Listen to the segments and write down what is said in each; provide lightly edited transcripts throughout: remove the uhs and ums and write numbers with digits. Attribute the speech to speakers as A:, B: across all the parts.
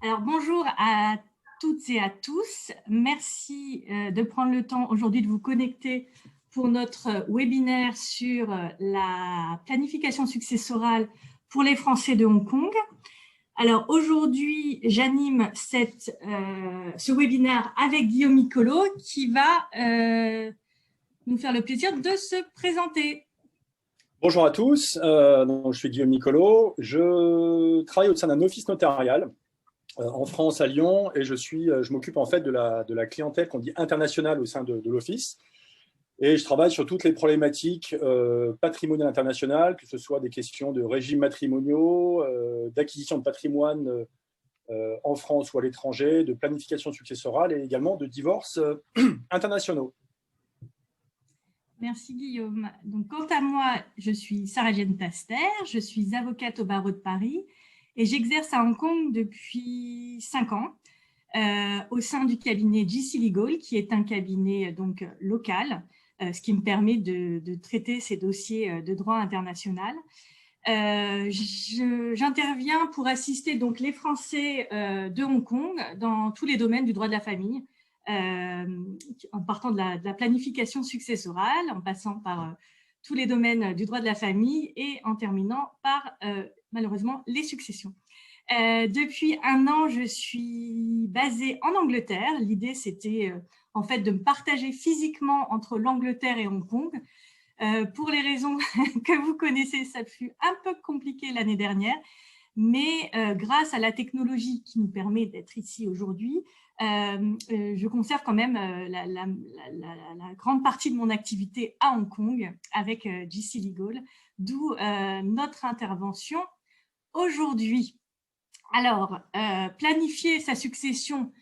A: Alors, bonjour à toutes et à tous. Merci de prendre le temps aujourd'hui de vous connecter pour notre webinaire sur la planification successorale pour les Français de Hong Kong. Alors, aujourd'hui, j'anime ce webinaire avec Guillaume Micolo qui va nous faire le plaisir de se présenter.
B: Bonjour à tous, donc je suis Guillaume Micolo, je travaille au sein d'un office notarial en France à Lyon et je m'occupe en fait de la clientèle qu'on dit internationale au sein de l'office et je travaille sur toutes les problématiques patrimoniales internationales, que ce soit des questions de régimes matrimoniaux, d'acquisition de patrimoine en France ou à l'étranger, de planification successorale et également de divorces internationaux.
A: Merci Guillaume. Donc, quant à moi, je suis Sarah-Jeanne Taster, je suis avocate au barreau de Paris et j'exerce à Hong Kong depuis 5 ans au sein du cabinet JC Legal, qui est un cabinet donc local, ce qui me permet de traiter ces dossiers de droit international. J'interviens pour assister donc les Français de Hong Kong dans tous les domaines du droit de la famille, en partant de la planification successorale, en passant par tous les domaines du droit de la famille et en terminant par, malheureusement, les successions. Depuis 1 an, je suis basée en Angleterre. L'idée, c'était en fait de me partager physiquement entre l'Angleterre et Hong Kong. Pour les raisons que vous connaissez, ça fut un peu compliqué l'année dernière. Mais grâce à la technologie qui nous permet d'être ici aujourd'hui, je conserve quand même la grande partie de mon activité à Hong Kong avec JC Legal, d'où notre intervention aujourd'hui. Alors, planifier sa succession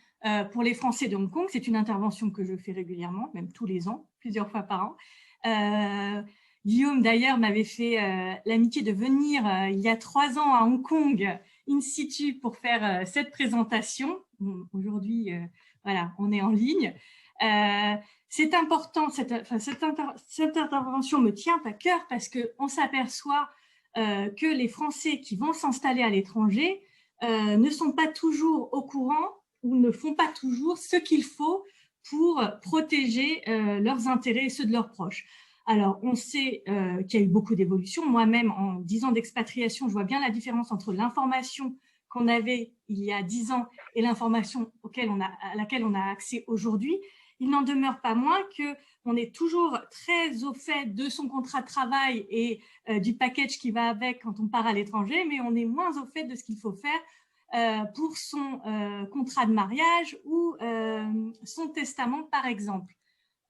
A: pour les Français de Hong Kong, c'est une intervention que je fais régulièrement, même tous les ans, plusieurs fois par an. Guillaume, d'ailleurs, m'avait fait l'amitié de venir il y a 3 ans à Hong Kong, in situ, pour faire cette présentation. Bon, aujourd'hui, voilà, on est en ligne. C'est important, cette intervention me tient à cœur parce qu'on s'aperçoit que les Français qui vont s'installer à l'étranger ne sont pas toujours au courant ou ne font pas toujours ce qu'il faut pour protéger leurs intérêts et ceux de leurs proches. Alors, on sait qu'il y a eu beaucoup d'évolutions. Moi-même, en 10 ans d'expatriation, je vois bien la différence entre l'information qu'on avait il y a 10 ans et l'information à laquelle on a accès aujourd'hui. Il n'en demeure pas moins qu'on est toujours très au fait de son contrat de travail et du package qui va avec quand on part à l'étranger, mais on est moins au fait de ce qu'il faut faire pour son contrat de mariage ou son testament, par exemple.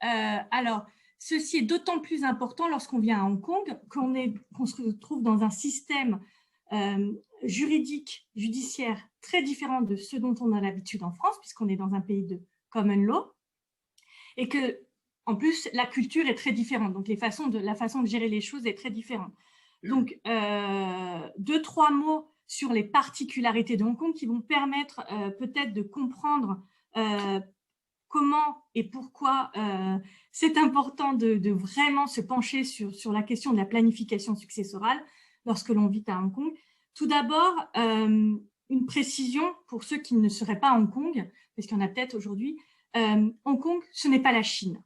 A: Alors, ceci est d'autant plus important lorsqu'on vient à Hong Kong, qu'on se retrouve dans un système juridique, judiciaire très différent de ce dont on a l'habitude en France, puisqu'on est dans un pays de common law, et que, en plus, la culture est très différente. Donc, la façon de gérer les choses est très différente. Donc, 2-3 mots sur les particularités de Hong Kong qui vont permettre peut-être de comprendre comment et pourquoi c'est important de vraiment se pencher sur la question de la planification successorale lorsque l'on vit à Hong Kong. Tout d'abord, une précision pour ceux qui ne seraient pas à Hong Kong, parce qu'il y en a peut-être aujourd'hui. Hong Kong, ce n'est pas la Chine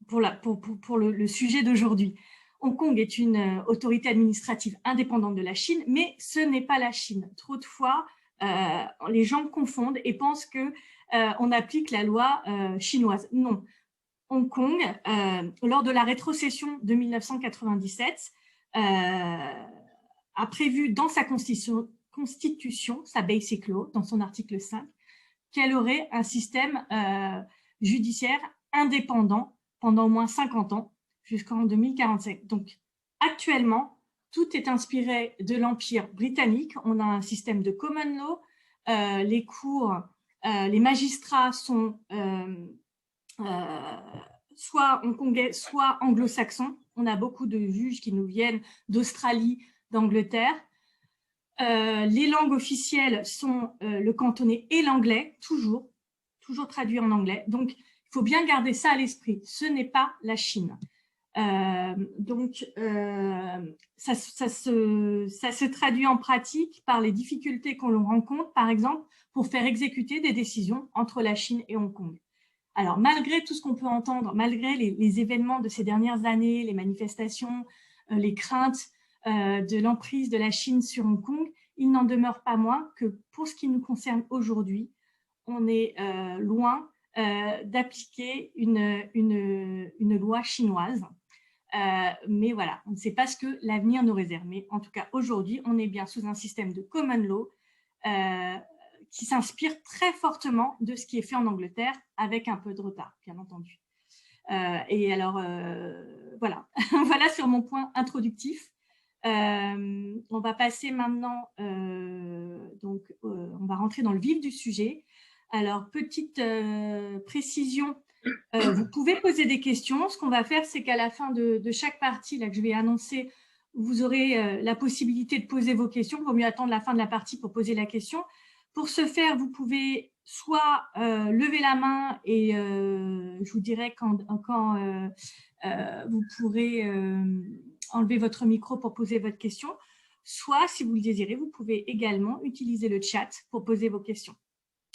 A: pour le sujet d'aujourd'hui. Hong Kong est une autorité administrative indépendante de la Chine, mais ce n'est pas la Chine. Trop de fois, les gens confondent et pensent qu'on applique la loi chinoise. Non. Hong Kong, lors de la rétrocession de 1997, a prévu dans sa constitution, sa Basic Law, dans son article 5, qu'elle aurait un système judiciaire indépendant pendant au moins 50 ans, jusqu'en 2045. Donc, actuellement, tout est inspiré de l'Empire britannique. On a un système de common law. Les cours, les magistrats sont soit hongkongais, soit anglo-saxons. On a beaucoup de juges qui nous viennent d'Australie, d'Angleterre. Les langues officielles sont le cantonais et l'anglais, toujours traduit en anglais. Donc, il faut bien garder ça à l'esprit. Ce n'est pas la Chine. Ça se traduit en pratique par les difficultés qu'on rencontre, par exemple, pour faire exécuter des décisions entre la Chine et Hong Kong. Alors, malgré tout ce qu'on peut entendre, malgré les événements de ces dernières années, les manifestations, les craintes de l'emprise de la Chine sur Hong Kong, il n'en demeure pas moins que pour ce qui nous concerne aujourd'hui, on est loin d'appliquer une loi chinoise. Mais voilà, on ne sait pas ce que l'avenir nous réserve. Mais en tout cas, aujourd'hui, on est bien sous un système de common law qui s'inspire très fortement de ce qui est fait en Angleterre, avec un peu de retard, bien entendu. Et alors, voilà. Voilà sur mon point introductif. On va passer maintenant, on va rentrer dans le vif du sujet. Alors, petite précision, vous pouvez poser des questions. Ce qu'on va faire, c'est qu'à la fin de chaque partie là, que je vais annoncer, vous aurez la possibilité de poser vos questions. Il vaut mieux attendre la fin de la partie pour poser la question. Pour ce faire, vous pouvez soit lever la main et je vous dirai quand vous pourrez enlever votre micro pour poser votre question. Soit, si vous le désirez, vous pouvez également utiliser le chat pour poser vos questions.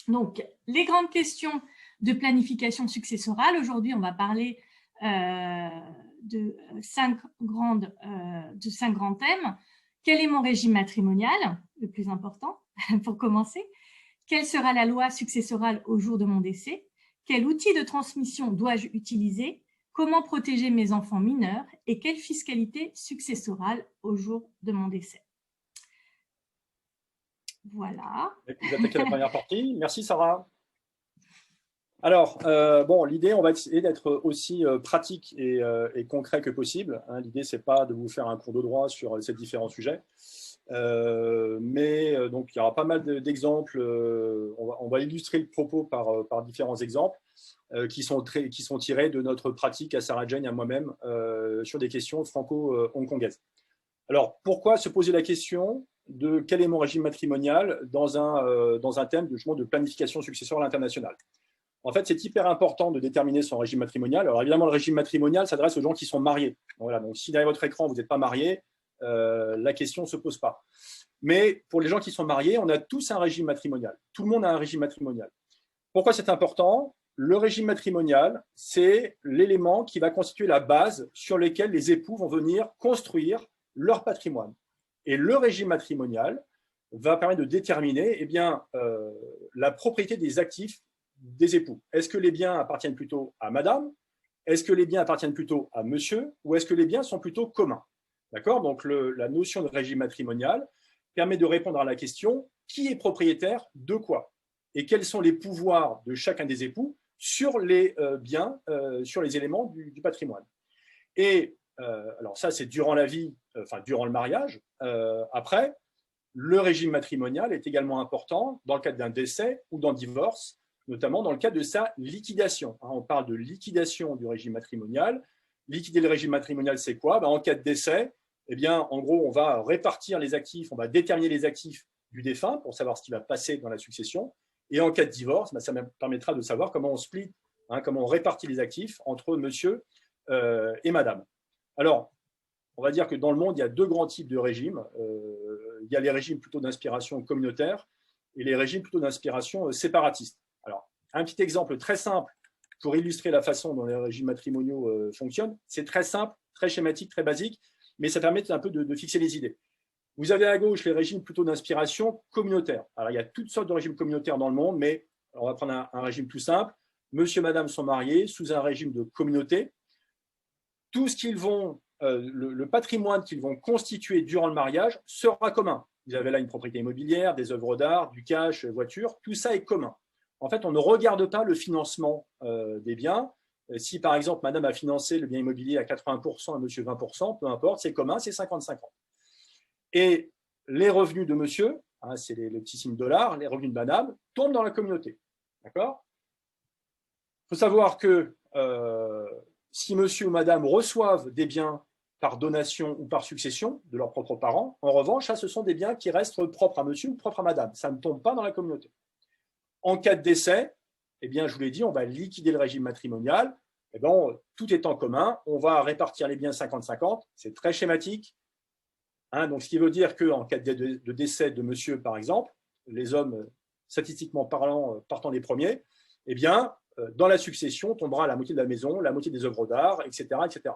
A: Donc, les grandes questions de planification successorale. Aujourd'hui, on va parler de cinq grands thèmes. Quel est mon régime matrimonial, le plus important, pour commencer? Quelle sera la loi successorale au jour de mon décès? Quel outil de transmission dois-je utiliser? Comment protéger mes enfants mineurs? Et quelle fiscalité successorale au jour de mon décès? Voilà.
B: Vous attaquez la première partie. Merci, Sarah. Alors, bon, l'idée, on va essayer d'être aussi pratique et concret que possible. Hein. L'idée, ce n'est pas de vous faire un cours de droit sur ces différents sujets. Donc, il y aura pas mal d'exemples. On va illustrer le propos par différents exemples qui sont tirés de notre pratique à Sarah Jane et à moi-même sur des questions franco-hongkongaises. Alors, pourquoi se poser la question de quel est mon régime matrimonial dans un thème de planification successorale internationale? En fait, c'est hyper important de déterminer son régime matrimonial. Alors, évidemment, le régime matrimonial s'adresse aux gens qui sont mariés. Voilà, donc, si derrière votre écran, vous n'êtes pas marié, la question ne se pose pas. Mais pour les gens qui sont mariés, on a tous un régime matrimonial. Tout le monde a un régime matrimonial. Pourquoi c'est important? Le régime matrimonial, c'est l'élément qui va constituer la base sur laquelle les époux vont venir construire leur patrimoine. Et le régime matrimonial va permettre de déterminer la propriété des actifs des époux. Est-ce que les biens appartiennent plutôt à madame? Est-ce que les biens appartiennent plutôt à monsieur? Ou est-ce que les biens sont plutôt communs? D'accord? Donc, la notion de régime matrimonial permet de répondre à la question qui est propriétaire de quoi? Et quels sont les pouvoirs de chacun des époux sur les biens, sur les éléments du patrimoine. Et alors ça, c'est durant la vie, durant le mariage. Après, le régime matrimonial est également important dans le cadre d'un décès ou d'un divorce, notamment dans le cadre de sa liquidation. On parle de liquidation du régime matrimonial. Liquider le régime matrimonial, c'est quoi? En cas de décès, en gros, on va répartir les actifs, on va déterminer les actifs du défunt pour savoir ce qui va passer dans la succession. Et en cas de divorce, ça permettra de savoir comment on split, comment on répartit les actifs entre monsieur et madame. Alors, on va dire que dans le monde, il y a deux grands types de régimes. Il y a les régimes plutôt d'inspiration communautaire et les régimes plutôt d'inspiration séparatiste. Alors, un petit exemple très simple pour illustrer la façon dont les régimes matrimoniaux fonctionnent. C'est très simple, très schématique, très basique, mais ça permet un peu de fixer les idées. Vous avez à gauche les régimes plutôt d'inspiration communautaire. Alors, il y a toutes sortes de régimes communautaires dans le monde, mais on va prendre un régime tout simple. Monsieur et madame sont mariés sous un régime de communauté. Tout ce qu'ils vont, le patrimoine qu'ils vont constituer durant le mariage sera commun. Vous avez là une propriété immobilière, des œuvres d'art, du cash, voitures, tout ça est commun. En fait, on ne regarde pas le financement des biens. Si, par exemple, madame a financé le bien immobilier à 80% et monsieur 20%, peu importe, c'est commun, c'est 50-50. Et les revenus de monsieur, c'est le petit signe $, les revenus de madame, tombent dans la communauté. D'accord? Il faut savoir que si monsieur ou madame reçoivent des biens par donation ou par succession de leurs propres parents, en revanche, ça, ce sont des biens qui restent propres à monsieur ou propres à madame. Ça ne tombe pas dans la communauté. En cas de décès, je vous l'ai dit, on va liquider le régime matrimonial. eh ben, tout est en commun, on va répartir les biens 50-50, c'est très schématique. Hein, donc, ce qui veut dire qu'en cas de décès de monsieur, par exemple, les hommes, statistiquement parlant, partant les premiers, eh bien, dans la succession, tombera la moitié de la maison, la moitié des œuvres d'art, etc., etc.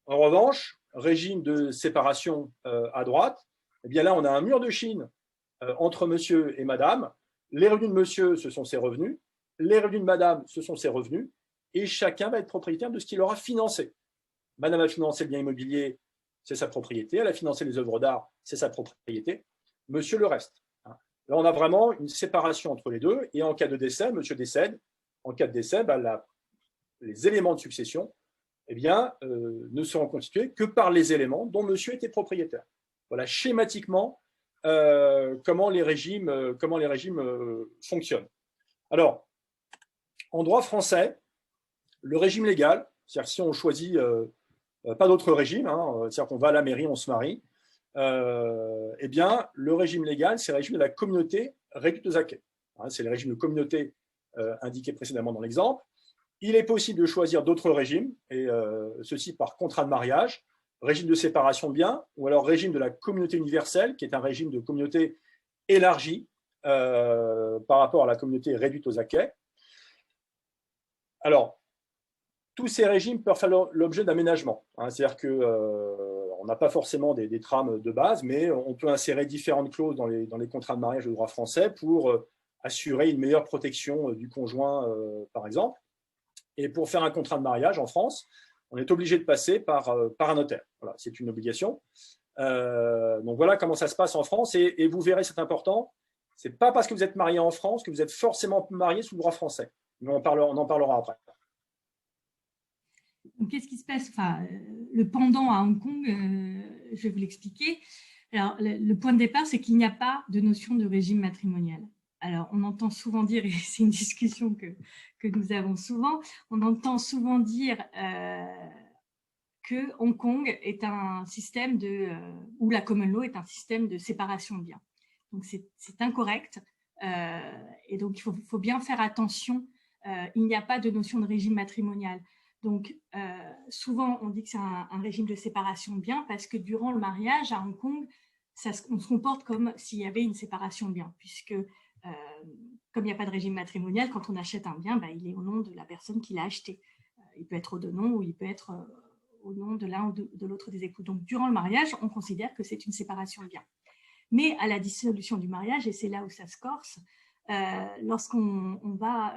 B: En revanche, régime de séparation à droite, eh bien là, on a un mur de Chine entre monsieur et madame. Les revenus de monsieur, ce sont ses revenus. Les revenus de madame, ce sont ses revenus. Et chacun va être propriétaire de ce qu'il aura financé. Madame a financé le bien immobilier, c'est sa propriété. Elle a financé les œuvres d'art, c'est sa propriété. Monsieur, le reste. Là, on a vraiment une séparation entre les deux. Et en cas de décès, monsieur décède. En cas de décès, les éléments de succession eh bien, ne seront constitués que par les éléments dont monsieur était propriétaire. Voilà schématiquement comment les régimes fonctionnent. Alors, en droit français, le régime légal, c'est-à-dire si on choisit pas d'autre régime, hein, c'est-à-dire qu'on va à la mairie, on se marie, eh bien, le régime légal, c'est le régime de la communauté réduite aux acquêts. Hein, c'est le régime de communauté indiqué précédemment dans l'exemple. Il est possible de choisir d'autres régimes, et ceci par contrat de mariage, régime de séparation de biens, ou alors régime de la communauté universelle, qui est un régime de communauté élargi par rapport à la communauté réduite aux acquêts. Alors, tous ces régimes peuvent faire l'objet d'aménagements. Hein, c'est-à-dire qu'on n'a pas forcément des trames de base, mais on peut insérer différentes clauses dans les contrats de mariage de droit français pour assurer une meilleure protection du conjoint, par exemple. Et pour faire un contrat de mariage en France, on est obligé de passer par un notaire. Voilà, c'est une obligation. Donc voilà comment ça se passe en France. Et vous verrez, c'est important, ce n'est pas parce que vous êtes marié en France que vous êtes forcément marié sous le droit français. Mais on en parlera après.
A: Qu'est-ce qui se passe? Enfin, le pendant à Hong Kong, je vais vous l'expliquer. Alors, le point de départ, c'est qu'il n'y a pas de notion de régime matrimonial. Alors, on entend souvent dire, et c'est une discussion que nous avons souvent, on entend souvent dire que Hong Kong est un système ou la common law est un système de séparation de biens. Donc, c'est incorrect. Et donc, il faut bien faire attention. Il n'y a pas de notion de régime matrimonial. Donc, souvent, on dit que c'est un régime de séparation de biens parce que durant le mariage à Hong Kong, on se comporte comme s'il y avait une séparation de biens, puisque comme il n'y a pas de régime matrimonial, quand on achète un bien, il est au nom de la personne qui l'a acheté. Il peut être au nom ou il peut être au nom de l'un ou de l'autre des époux. Donc, durant le mariage, on considère que c'est une séparation de biens. Mais à la dissolution du mariage, et c'est là où ça se corse, lorsqu'on doit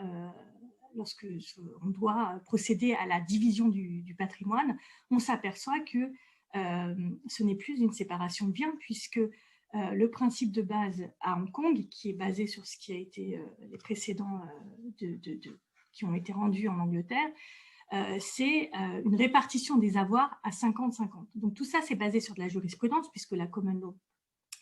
A: procéder à la division du patrimoine, on s'aperçoit que ce n'est plus une séparation de biens, puisque le principe de base à Hong Kong, qui est basé sur ce qui a été les précédents qui ont été rendus en Angleterre, c'est une répartition des avoirs à 50-50. Donc tout ça, c'est basé sur de la jurisprudence, puisque la common law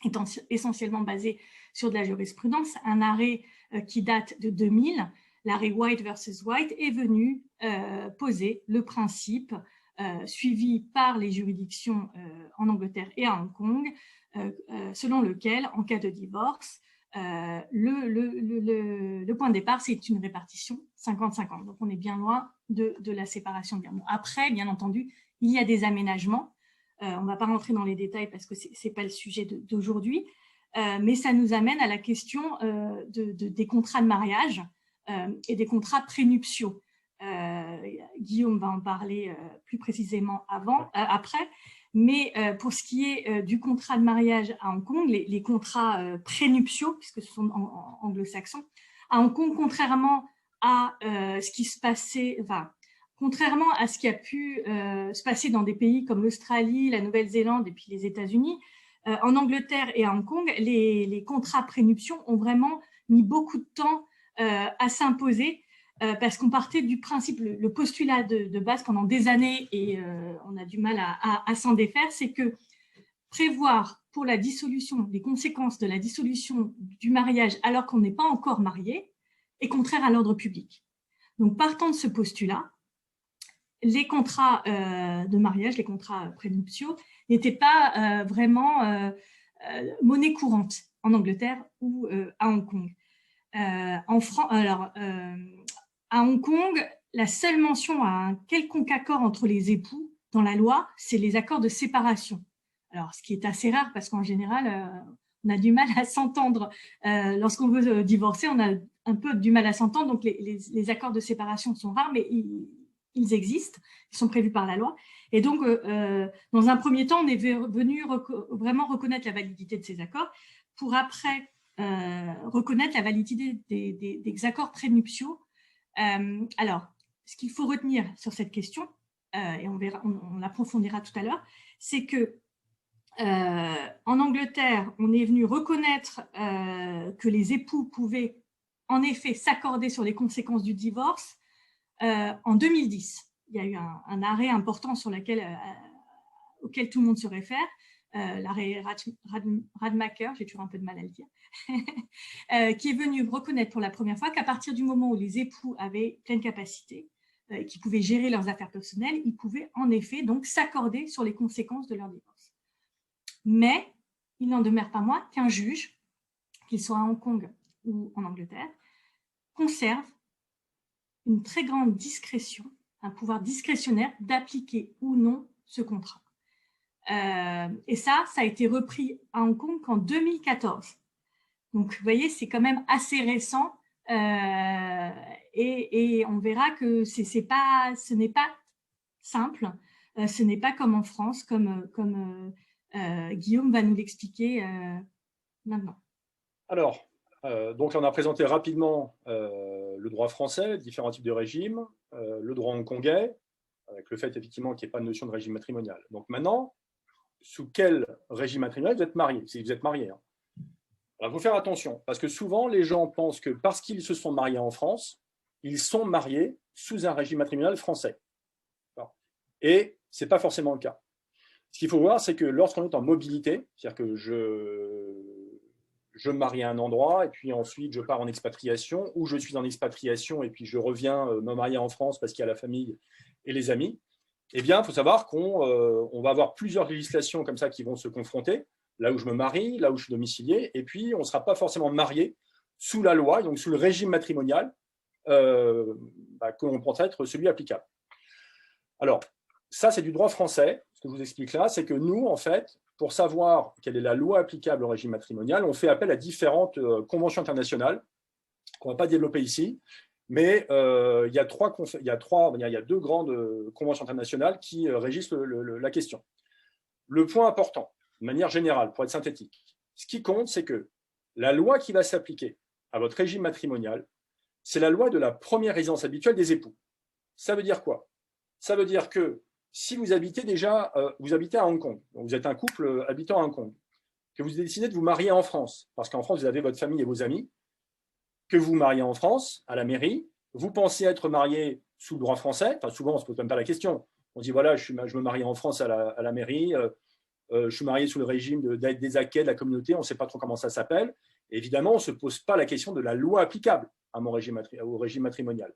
A: est essentiellement basée sur de la jurisprudence. Un arrêt qui date de 2000, l'arrêt White versus White, est venu poser le principe suivi par les juridictions en Angleterre et à Hong Kong, selon lequel, en cas de divorce, le point de départ, c'est une répartition 50-50. Donc, on est bien loin de la séparation de biens. Bon, après, bien entendu, il y a des aménagements. On ne va pas rentrer dans les détails parce que ce n'est pas le sujet d'aujourd'hui, mais ça nous amène à la question des contrats de mariage et des contrats prénuptiaux. Guillaume va en parler plus précisément après, mais pour ce qui est du contrat de mariage à Hong Kong, les contrats prénuptiaux, puisque ce sont anglo-saxons, à Hong Kong, contrairement à ce qui se passait, contrairement à ce qui a pu se passer dans des pays comme l'Australie, la Nouvelle-Zélande et puis les États-Unis, en Angleterre et à Hong Kong, les contrats prénuptiaux ont vraiment mis beaucoup de temps à s'imposer parce qu'on partait du principe, le postulat de base pendant des années, et on a du mal à s'en défaire, c'est que prévoir pour la dissolution, les conséquences de la dissolution du mariage alors qu'on n'est pas encore marié est contraire à l'ordre public. Donc, partant de ce postulat, les contrats de mariage, les contrats prénuptiaux, n'étaient pas vraiment monnaie courante en Angleterre ou à Hong Kong. à Hong Kong, la seule mention à un quelconque accord entre les époux dans la loi, c'est les accords de séparation. Alors, ce qui est assez rare parce qu'en général, on a du mal à s'entendre. Lorsqu'on veut divorcer, on a un peu du mal à s'entendre. Donc, les accords de séparation sont rares, mais ils existent. Ils sont prévus par la loi. Et donc, dans un premier temps, on est venu vraiment reconnaître la validité de ces accords pour après reconnaître la validité des accords prénuptiaux. Alors, ce qu'il faut retenir sur cette question, et on l'approfondira tout à l'heure, c'est que en Angleterre, on est venu reconnaître que les époux pouvaient en effet s'accorder sur les conséquences du divorce en 2010. Il y a eu un arrêt important auquel tout le monde se réfère, l'arrêt Radmacher, j'ai toujours un peu de mal à le dire, qui est venu reconnaître pour la première fois qu'à partir du moment où les époux avaient pleine capacité, qui pouvaient gérer leurs affaires personnelles, ils pouvaient en effet donc s'accorder sur les conséquences de leur divorce. Mais il n'en demeure pas moins qu'un juge, qu'il soit à Hong Kong ou en Angleterre, conserve une très grande discrétion, un pouvoir discrétionnaire d'appliquer ou non ce contrat. Et ça a été repris à Hong Kong qu'en 2014. Donc, vous voyez, c'est quand même assez récent et on verra que ce n'est pas simple. Ce n'est pas comme en France, comme Guillaume va nous l'expliquer maintenant.
B: Alors, donc on a présenté rapidement le droit français, différents types de régimes, le droit hongkongais, avec le fait effectivement qu'il n'y ait pas de notion de régime matrimonial. Donc maintenant, sous quel régime matrimonial vous êtes marié, si vous êtes marié. Hein. Alors, il faut faire attention, parce que souvent, les gens pensent que parce qu'ils se sont mariés en France, ils sont mariés sous un régime matrimonial français. Et ce n'est pas forcément le cas. Ce qu'il faut voir, c'est que lorsqu'on est en mobilité, c'est-à-dire que je me marie à un endroit, et puis ensuite je pars en expatriation, ou je suis en expatriation, et puis je reviens me marier en France parce qu'il y a la famille et les amis, eh bien, il faut savoir qu'on va avoir plusieurs législations comme ça qui vont se confronter, là où je me marie, là où je suis domicilié, et puis on ne sera pas forcément marié sous la loi, donc sous le régime matrimonial que l'on pense être celui applicable. Alors, ça, c'est du droit français. Ce que je vous explique là, c'est que nous, en fait, pour savoir quelle est la loi applicable au régime matrimonial, on fait appel à différentes conventions internationales qu'on ne va pas développer ici, mais il y a deux grandes conventions internationales qui régissent la question. Le point important, de manière générale, pour être synthétique, ce qui compte, c'est que la loi qui va s'appliquer à votre régime matrimonial, c'est la loi de la première résidence habituelle des époux. Ça veut dire quoi? Ça veut dire que si vous habitez vous habitez à Hong Kong, donc vous êtes un couple habitant à Hong Kong, que vous décidez de vous marier en France, parce qu'en France, vous avez votre famille et vos amis, que vous vous mariez en France, à la mairie, vous pensez être marié sous le droit français, enfin souvent on ne se pose même pas la question, on dit voilà, je me marie en France à la mairie, je suis marié sous le régime des acquets de la communauté, on ne sait pas trop comment ça s'appelle, évidemment on ne se pose pas la question de la loi applicable au régime matrimonial.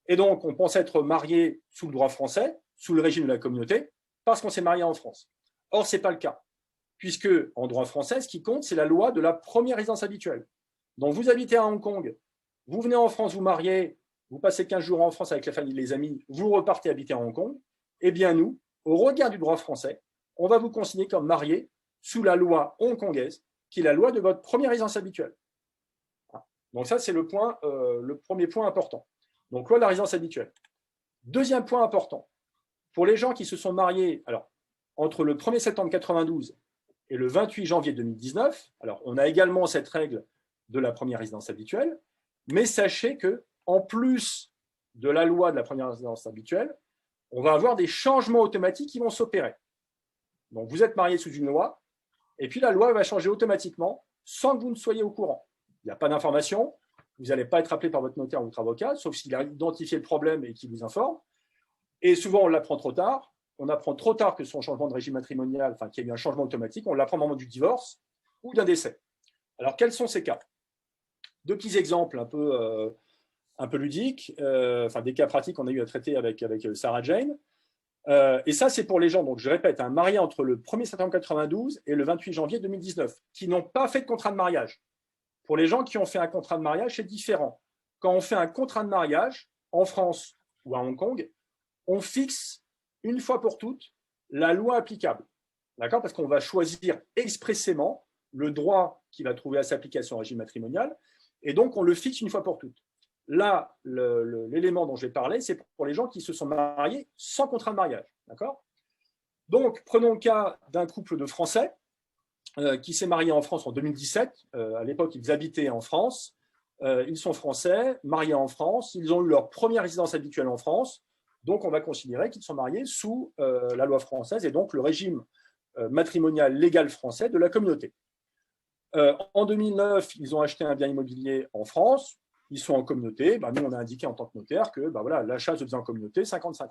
B: Et donc, on pense être marié sous le droit français, sous le régime de la communauté, parce qu'on s'est marié en France. Or, ce n'est pas le cas, puisque en droit français, ce qui compte, c'est la loi de la première résidence habituelle. Donc, vous habitez à Hong Kong, vous venez en France, vous mariez, vous passez 15 jours en France avec la famille et les amis, vous repartez habiter à Hong Kong, eh bien nous, au regard du droit français, on va vous considérer comme marié sous la loi hongkongaise, qui est la loi de votre première résidence habituelle. Donc ça, c'est le premier point important. Donc, loi de la résidence habituelle. Deuxième point important, pour les gens qui se sont mariés entre le 1er septembre 1992 et le 28 janvier 2019, alors on a également cette règle de la première résidence habituelle, mais sachez qu'en plus de la loi de la première résidence habituelle, on va avoir des changements automatiques qui vont s'opérer. Donc, vous êtes marié sous une loi, et puis la loi va changer automatiquement sans que vous ne soyez au courant. Il n'y a pas d'information. Vous n'allez pas être appelé par votre notaire ou votre avocat, sauf s'il a identifié le problème et qu'il vous informe. Et souvent, on l'apprend trop tard. On apprend trop tard que son changement de régime matrimonial, enfin qu'il y a eu un changement automatique, on l'apprend au moment du divorce ou d'un décès. Alors, quels sont ces cas? Deux petits exemples un peu ludiques, des cas pratiques qu'on a eu à traiter avec Sarah Jane. Et ça, c'est pour les gens, donc je répète, mariés entre le 1er septembre 1992 et le 28 janvier 2019, qui n'ont pas fait de contrat de mariage. Pour les gens qui ont fait un contrat de mariage, c'est différent. Quand on fait un contrat de mariage, en France ou à Hong Kong, on fixe une fois pour toutes la loi applicable. D'accord? Parce qu'on va choisir expressément le droit qui va trouver à s'application au régime matrimonial, et donc on le fixe une fois pour toutes. Là, l'élément dont je vais parler, c'est pour les gens qui se sont mariés sans contrat de mariage. D'accord? Donc, prenons le cas d'un couple de Français qui s'est marié en France en 2017. À l'époque, ils habitaient en France. Ils sont français, mariés en France. Ils ont eu leur première résidence habituelle en France. Donc, on va considérer qu'ils sont mariés sous la loi française et donc le régime matrimonial légal français de la communauté. En 2009, ils ont acheté un bien immobilier en France. Ils sont en communauté. Nous, on a indiqué en tant que notaire que voilà, l'achat se faisait en communauté, 50-50.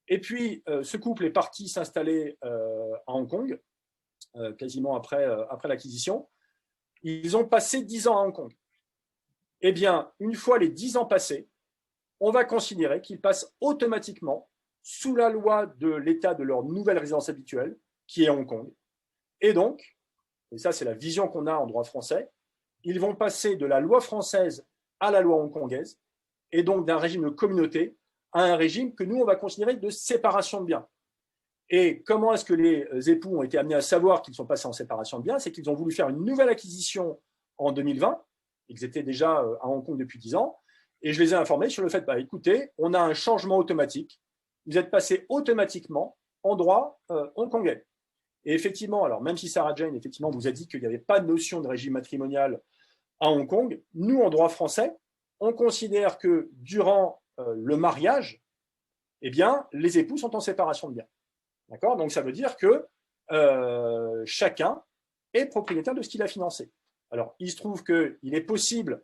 B: Et puis, ce couple est parti s'installer à Hong Kong, quasiment après l'acquisition. Ils ont passé 10 ans à Hong Kong. Eh bien, une fois les 10 ans passés, on va considérer qu'ils passent automatiquement sous la loi de l'État de leur nouvelle résidence habituelle, qui est Hong Kong. Et donc, et ça c'est la vision qu'on a en droit français, ils vont passer de la loi française à la loi hongkongaise, et donc d'un régime de communauté à un régime que nous, on va considérer de séparation de biens. Et comment est-ce que les époux ont été amenés à savoir qu'ils sont passés en séparation de biens? C'est qu'ils ont voulu faire une nouvelle acquisition en 2020. Ils étaient déjà à Hong Kong depuis 10 ans. Et je les ai informés sur le fait, écoutez, on a un changement automatique. Vous êtes passé automatiquement en droit hongkongais. Et effectivement, alors même si Sarah Jane effectivement vous a dit qu'il n'y avait pas de notion de régime matrimonial à Hong Kong, nous, en droit français, on considère que durant le mariage, eh bien, les époux sont en séparation de biens. D'accord? Donc, ça veut dire que chacun est propriétaire de ce qu'il a financé. Alors, il se trouve qu'il est possible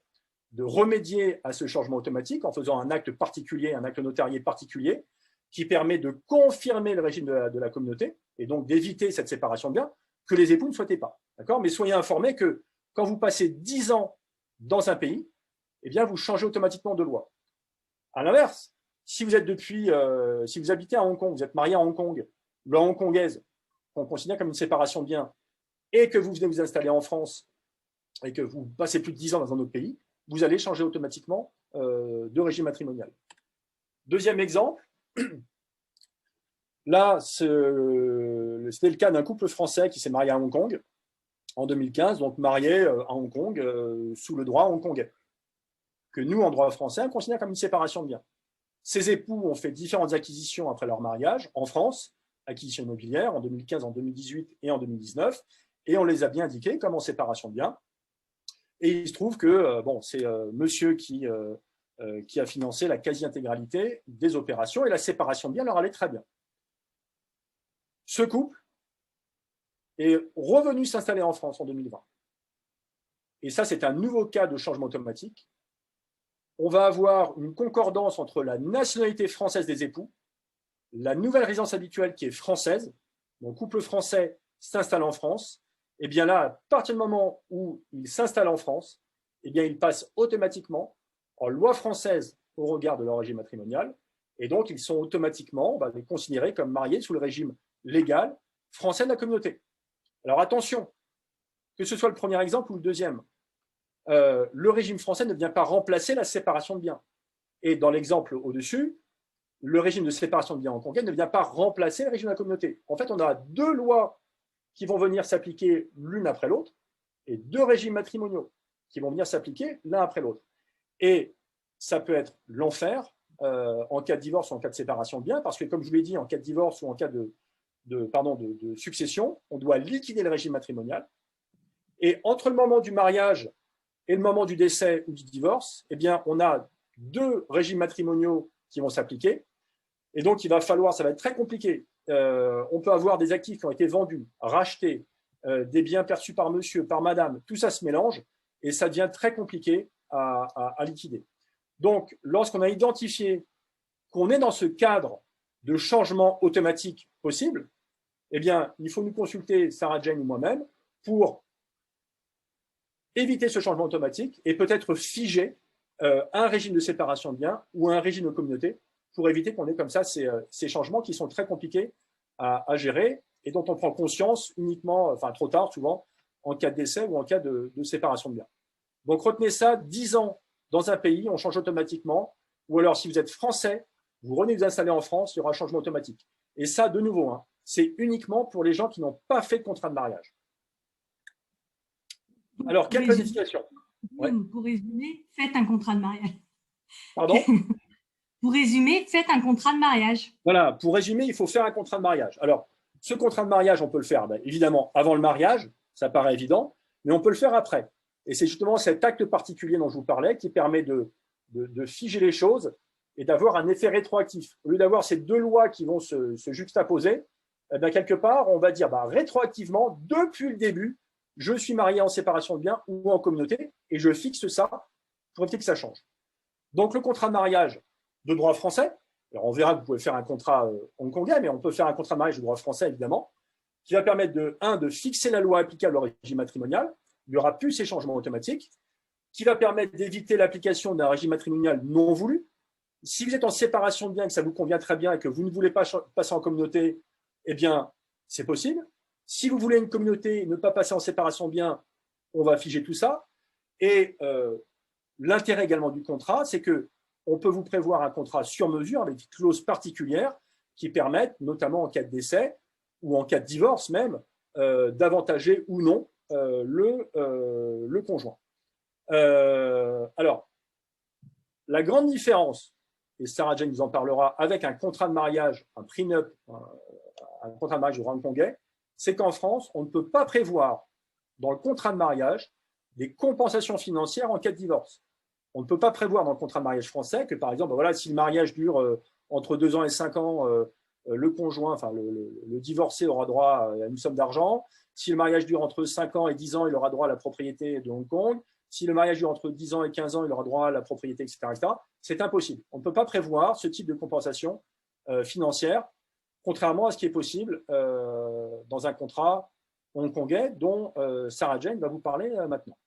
B: de remédier à ce changement automatique en faisant un acte particulier, un acte notarié particulier, qui permet de confirmer le régime de la communauté et donc d'éviter cette séparation de biens que les époux ne souhaitaient pas. D'accord? Mais soyez informés que quand vous passez 10 ans dans un pays, eh bien, vous changez automatiquement de loi. À l'inverse, si vous habitez à Hong Kong, vous êtes marié à Hong Kong, loi hongkongaise, qu'on considère comme une séparation de biens, et que vous venez vous installer en France et que vous passez plus de 10 ans dans un autre pays, vous allez changer automatiquement de régime matrimonial. Deuxième exemple, là, c'était le cas d'un couple français qui s'est marié à Hong Kong en 2015, donc marié à Hong Kong sous le droit hongkongais, que nous, en droit français, on considère comme une séparation de biens. Ces époux ont fait différentes acquisitions après leur mariage en France, acquisition immobilière en 2015, en 2018 et en 2019, et on les a bien indiqués comme en séparation de biens. Et il se trouve que c'est monsieur qui a financé la quasi-intégralité des opérations et la séparation de biens leur allait très bien. Ce couple est revenu s'installer en France en 2020. Et ça, c'est un nouveau cas de changement automatique. On va avoir une concordance entre la nationalité française des époux, la nouvelle résidence habituelle qui est française, mon couple français s'installe en France, et bien là, à partir du moment où il s'installe en France, et bien il passe automatiquement en loi française au regard de leur régime matrimonial, et donc ils sont automatiquement considérés comme mariés sous le régime légal français de la communauté. Alors attention, que ce soit le premier exemple ou le deuxième, le régime français ne vient pas remplacer la séparation de biens. Et dans l'exemple au-dessus, le régime de séparation de biens hongkongais ne vient pas remplacer le régime de la communauté. En fait, on a deux lois qui vont venir s'appliquer l'une après l'autre et deux régimes matrimoniaux qui vont venir s'appliquer l'un après l'autre. Et ça peut être l'enfer en cas de divorce ou en cas de séparation de biens, parce que, comme je vous l'ai dit, en cas de divorce ou en cas de succession, on doit liquider le régime matrimonial. Et entre le moment du mariage et le moment du décès ou du divorce, eh bien, on a deux régimes matrimoniaux qui vont s'appliquer. Et donc, ça va être très compliqué. On peut avoir des actifs qui ont été vendus, rachetés, des biens perçus par monsieur, par madame, tout ça se mélange et ça devient très compliqué à liquider. Donc, lorsqu'on a identifié qu'on est dans ce cadre de changement automatique possible, eh bien, il faut nous consulter, Sarah Jane ou moi-même, pour éviter ce changement automatique et peut-être figer un régime de séparation de biens ou un régime de communauté pour éviter qu'on ait comme ça ces changements qui sont très compliqués à gérer et dont on prend conscience uniquement, trop tard souvent, en cas de décès ou en cas de séparation de biens. Donc retenez ça, 10 ans dans un pays, on change automatiquement ou alors si vous êtes français, vous venez vous installer en France, il y aura un changement automatique. Et ça, de nouveau, hein, c'est uniquement pour les gens qui n'ont pas fait de contrat de mariage. Alors, quelle planification? Ouais.
A: Pour résumer, faites un contrat de mariage.
B: Pardon?
A: Pour résumer, faites un contrat de mariage.
B: Voilà, pour résumer, il faut faire un contrat de mariage. Alors, ce contrat de mariage, on peut le faire évidemment avant le mariage, ça paraît évident, mais on peut le faire après. Et c'est justement cet acte particulier dont je vous parlais qui permet de figer les choses et d'avoir un effet rétroactif. Au lieu d'avoir ces deux lois qui vont se juxtaposer, eh bien, quelque part, on va dire rétroactivement, depuis le début, je suis marié en séparation de biens ou en communauté et je fixe ça pour éviter que ça change. Donc, le contrat de mariage de droit français, alors on verra que vous pouvez faire un contrat hongkongais, mais on peut faire un contrat de mariage de droit français, évidemment, qui va permettre de fixer la loi applicable au régime matrimonial. Il n'y aura plus ces changements automatiques, qui va permettre d'éviter l'application d'un régime matrimonial non voulu. Si vous êtes en séparation de biens, que ça vous convient très bien et que vous ne voulez pas passer en communauté, eh bien, c'est possible. Si vous voulez une communauté et ne pas passer en séparation de biens, on va figer tout ça. Et l'intérêt également du contrat, c'est qu'on peut vous prévoir un contrat sur mesure avec des clauses particulières qui permettent, notamment en cas de décès ou en cas de divorce même, d'avantager ou non le conjoint. Alors, la grande différence, et Sarah Jane nous en parlera, avec un contrat de mariage, un prenup, un contrat de mariage de hongkongais, c'est qu'en France, on ne peut pas prévoir dans le contrat de mariage des compensations financières en cas de divorce. On ne peut pas prévoir dans le contrat de mariage français que, par exemple, voilà, si le mariage dure entre 2 ans et 5 ans, le conjoint, enfin le divorcé aura droit à une somme d'argent. Si le mariage dure entre 5 ans et 10 ans, il aura droit à la propriété de Hong Kong. Si le mariage dure entre 10 ans et 15 ans, il aura droit à la propriété, etc. etc. C'est impossible. On ne peut pas prévoir ce type de compensation financière, contrairement à ce qui est possible dans un contrat hongkongais dont Sarah Jane va vous parler maintenant.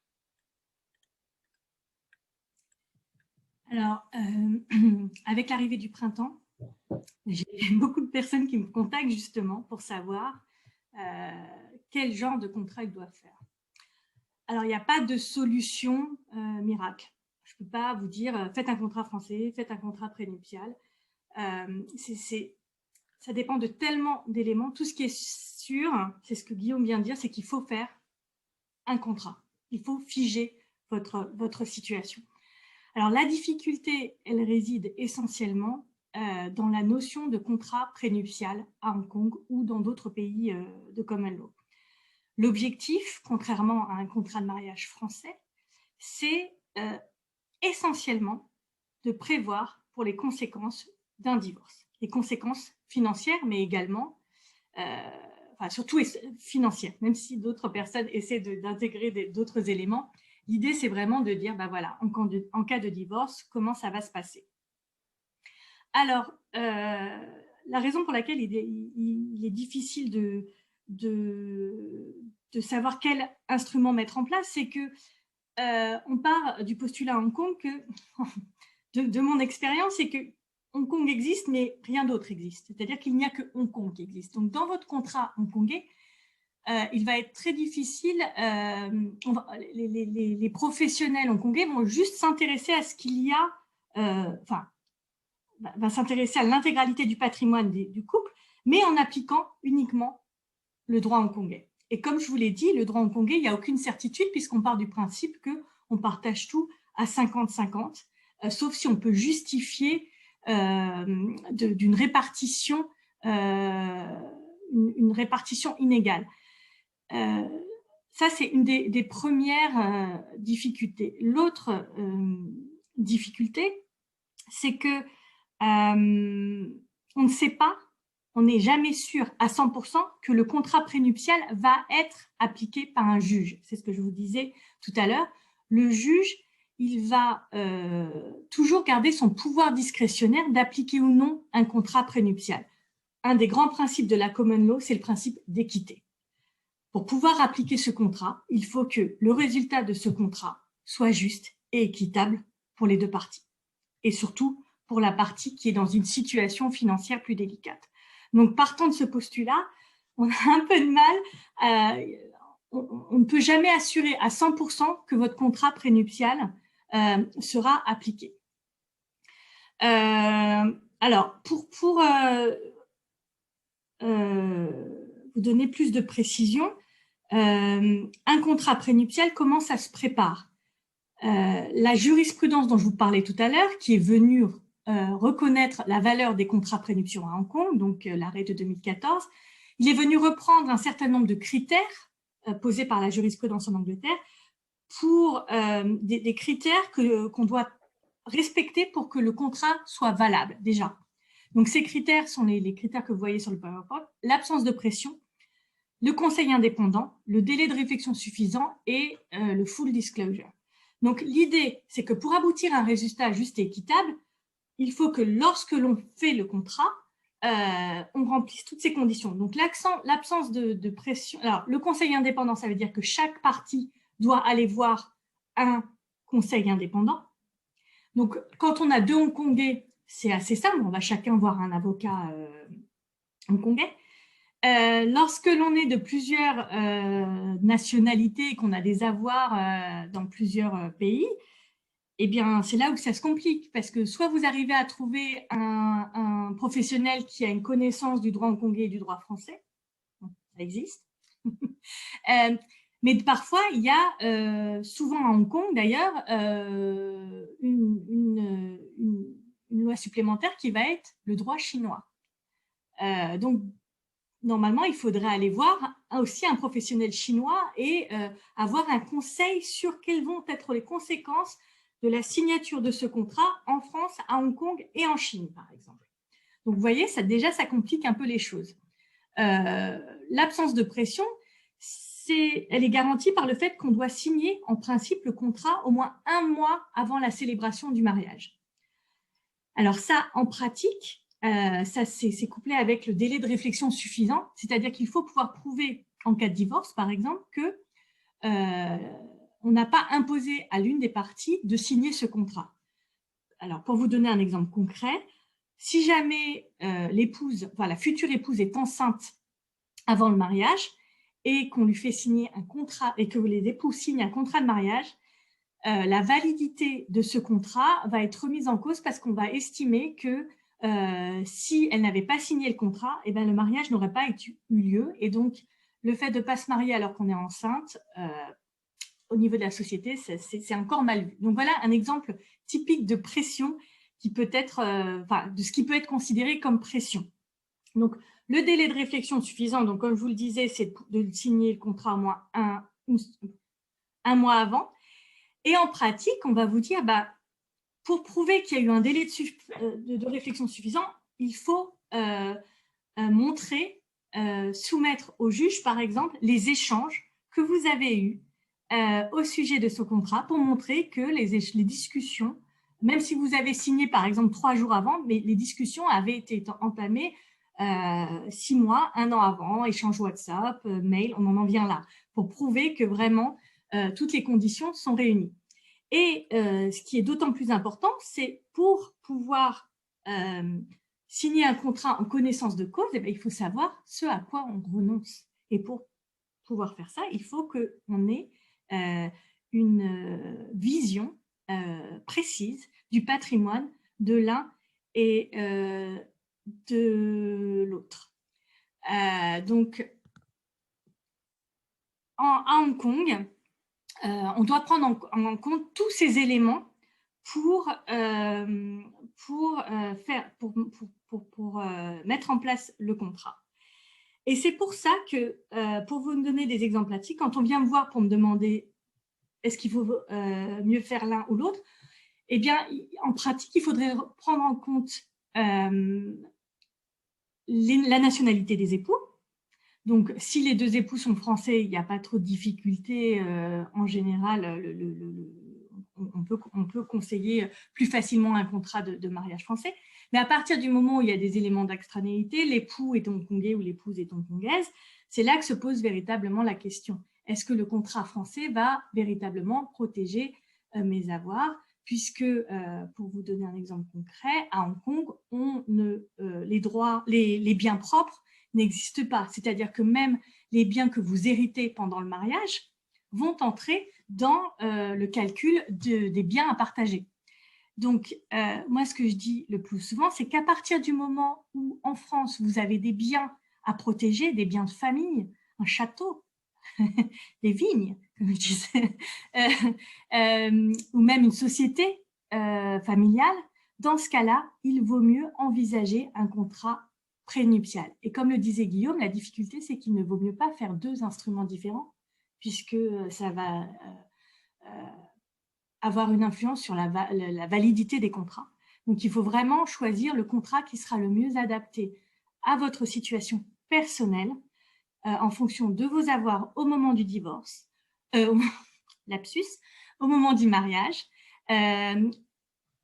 A: Alors, avec l'arrivée du printemps, j'ai beaucoup de personnes qui me contactent justement pour savoir quel genre de contrat ils doivent faire. Alors, il n'y a pas de solution miracle. Je ne peux pas vous dire faites un contrat français, faites un contrat prénuptial. Ça dépend de tellement d'éléments. Tout ce qui est sûr, c'est ce que Guillaume vient de dire, c'est qu'il faut faire un contrat. Il faut figer votre situation. Alors, la difficulté, elle réside essentiellement dans la notion de contrat prénuptial à Hong Kong ou dans d'autres pays de common law. L'objectif, contrairement à un contrat de mariage français, c'est essentiellement de prévoir pour les conséquences d'un divorce. Les conséquences financières, mais également, surtout financières, même si d'autres personnes essaient d'intégrer d'autres éléments. L'idée, c'est vraiment de dire, voilà, en cas de divorce, comment ça va se passer. Alors, la raison pour laquelle il est difficile de savoir quel instrument mettre en place, c'est que on part du postulat à Hong Kong que, de mon expérience, c'est que Hong Kong existe, mais rien d'autre existe. C'est-à-dire qu'il n'y a que Hong Kong qui existe. Donc, dans votre contrat hongkongais, il va être très difficile, les professionnels hongkongais vont juste s'intéresser à ce qu'il y a, va s'intéresser à l'intégralité du patrimoine du couple, mais en appliquant uniquement le droit hongkongais. Et comme je vous l'ai dit, le droit hongkongais, il n'y a aucune certitude puisqu'on part du principe qu'on partage tout à 50-50, sauf si on peut justifier d'une répartition, une répartition inégale. Ça, c'est une des premières difficultés. L'autre difficulté, c'est que on ne sait pas, on n'est jamais sûr à 100% que le contrat prénuptial va être appliqué par un juge. C'est ce que je vous disais tout à l'heure. Le juge, il va toujours garder son pouvoir discrétionnaire d'appliquer ou non un contrat prénuptial. Un des grands principes de la common law, c'est le principe d'équité. Pour pouvoir appliquer ce contrat, il faut que le résultat de ce contrat soit juste et équitable pour les deux parties. Et surtout, pour la partie qui est dans une situation financière plus délicate. Donc, partant de ce postulat, on a un peu de mal, on ne peut jamais assurer à 100% que votre contrat prénuptial sera appliqué. Alors, pour vous donner plus de précision, un contrat prénuptial, comment ça se prépare? La jurisprudence dont je vous parlais tout à l'heure, qui est venue reconnaître la valeur des contrats prénuptiaux à Hong Kong, donc l'arrêt de 2014, il est venu reprendre un certain nombre de critères posés par la jurisprudence en Angleterre pour des critères qu'on doit respecter pour que le contrat soit valable, déjà. Donc, ces critères sont les critères que vous voyez sur le PowerPoint: l'absence de pression, le conseil indépendant, le délai de réflexion suffisant et le full disclosure. Donc, l'idée, c'est que pour aboutir à un résultat juste et équitable, il faut que lorsque l'on fait le contrat, on remplisse toutes ces conditions. Donc, l'absence de pression. Alors, le conseil indépendant, ça veut dire que chaque partie doit aller voir un conseil indépendant. Donc, quand on a 2 Hongkongais, c'est assez simple, on va chacun voir un avocat hongkongais. Lorsque l'on est de plusieurs nationalités et qu'on a des avoirs dans plusieurs pays, eh bien, c'est là où ça se complique, parce que soit vous arrivez à trouver un professionnel qui a une connaissance du droit hongkongais et du droit français, ça existe, mais parfois, il y a, souvent à Hong Kong d'ailleurs, une loi supplémentaire qui va être le droit chinois. Donc, normalement, il faudrait aller voir aussi un professionnel chinois et avoir un conseil sur quelles vont être les conséquences de la signature de ce contrat en France, à Hong Kong et en Chine, par exemple. Donc, vous voyez, déjà, ça complique un peu les choses. L'absence de pression, elle est garantie par le fait qu'on doit signer, en principe, le contrat au moins 1 mois avant la célébration du mariage. Alors ça, en pratique, ça c'est couplé avec le délai de réflexion suffisant, c'est-à-dire qu'il faut pouvoir prouver, en cas de divorce, par exemple, que on n'a pas imposé à l'une des parties de signer ce contrat. Alors, pour vous donner un exemple concret, si jamais la future épouse est enceinte avant le mariage et qu'on lui fait signer un contrat, et que les époux signent un contrat de mariage, la validité de ce contrat va être remise en cause parce qu'on va estimer que si elle n'avait pas signé le contrat, eh bien, le mariage n'aurait pas eu lieu. Et donc, le fait de ne pas se marier alors qu'on est enceinte, au niveau de la société, c'est encore mal vu. Donc, voilà un exemple typique de pression qui peut être, de ce qui peut être considéré comme pression. Donc, le délai de réflexion suffisant, donc comme je vous le disais, c'est de signer le contrat au moins un mois avant. Et en pratique, on va vous dire, pour prouver qu'il y a eu un délai de réflexion suffisant, il faut montrer, soumettre au juge, par exemple, les échanges que vous avez eus au sujet de ce contrat pour montrer que les discussions, même si vous avez signé, par exemple, 3 jours avant, mais les discussions avaient été entamées 6 mois, 1 an avant, échange WhatsApp, mail, on en vient là, pour prouver que vraiment toutes les conditions sont réunies. Et ce qui est d'autant plus important, c'est pour pouvoir signer un contrat en connaissance de cause, il faut savoir ce à quoi on renonce. Et pour pouvoir faire ça, il faut qu'on ait une vision précise du patrimoine de l'un et de l'autre. Donc, à Hong Kong, on doit prendre en compte tous ces éléments pour mettre en place le contrat. Et c'est pour ça que, pour vous donner des exemples pratiques, quand on vient me voir pour me demander est-ce qu'il faut mieux faire l'un ou l'autre, eh bien, en pratique, il faudrait prendre en compte la nationalité des époux. Donc, si les 2 époux sont français, il n'y a pas trop de difficultés. En général, on peut conseiller plus facilement un contrat de mariage français. Mais à partir du moment où il y a des éléments d'extranéité, l'époux est hongkongais ou l'épouse est hongkongaise, c'est là que se pose véritablement la question. Est-ce que le contrat français va véritablement protéger mes avoirs? Puisque, pour vous donner un exemple concret, à Hong Kong, les biens propres n'existe pas. C'est-à-dire que même les biens que vous héritez pendant le mariage vont entrer dans le calcul des biens à partager. Donc, moi, ce que je dis le plus souvent, c'est qu'à partir du moment où, en France, vous avez des biens à protéger, des biens de famille, un château, des vignes, comme je disais, ou même une société familiale, dans ce cas-là, il vaut mieux envisager un contrat prénuptial. Et comme le disait Guillaume, la difficulté, c'est qu'il ne vaut mieux pas faire deux instruments différents, puisque ça va avoir une influence sur la validité des contrats. Donc, il faut vraiment choisir le contrat qui sera le mieux adapté à votre situation personnelle, en fonction de vos avoirs au moment du divorce, lapsus, au moment du mariage,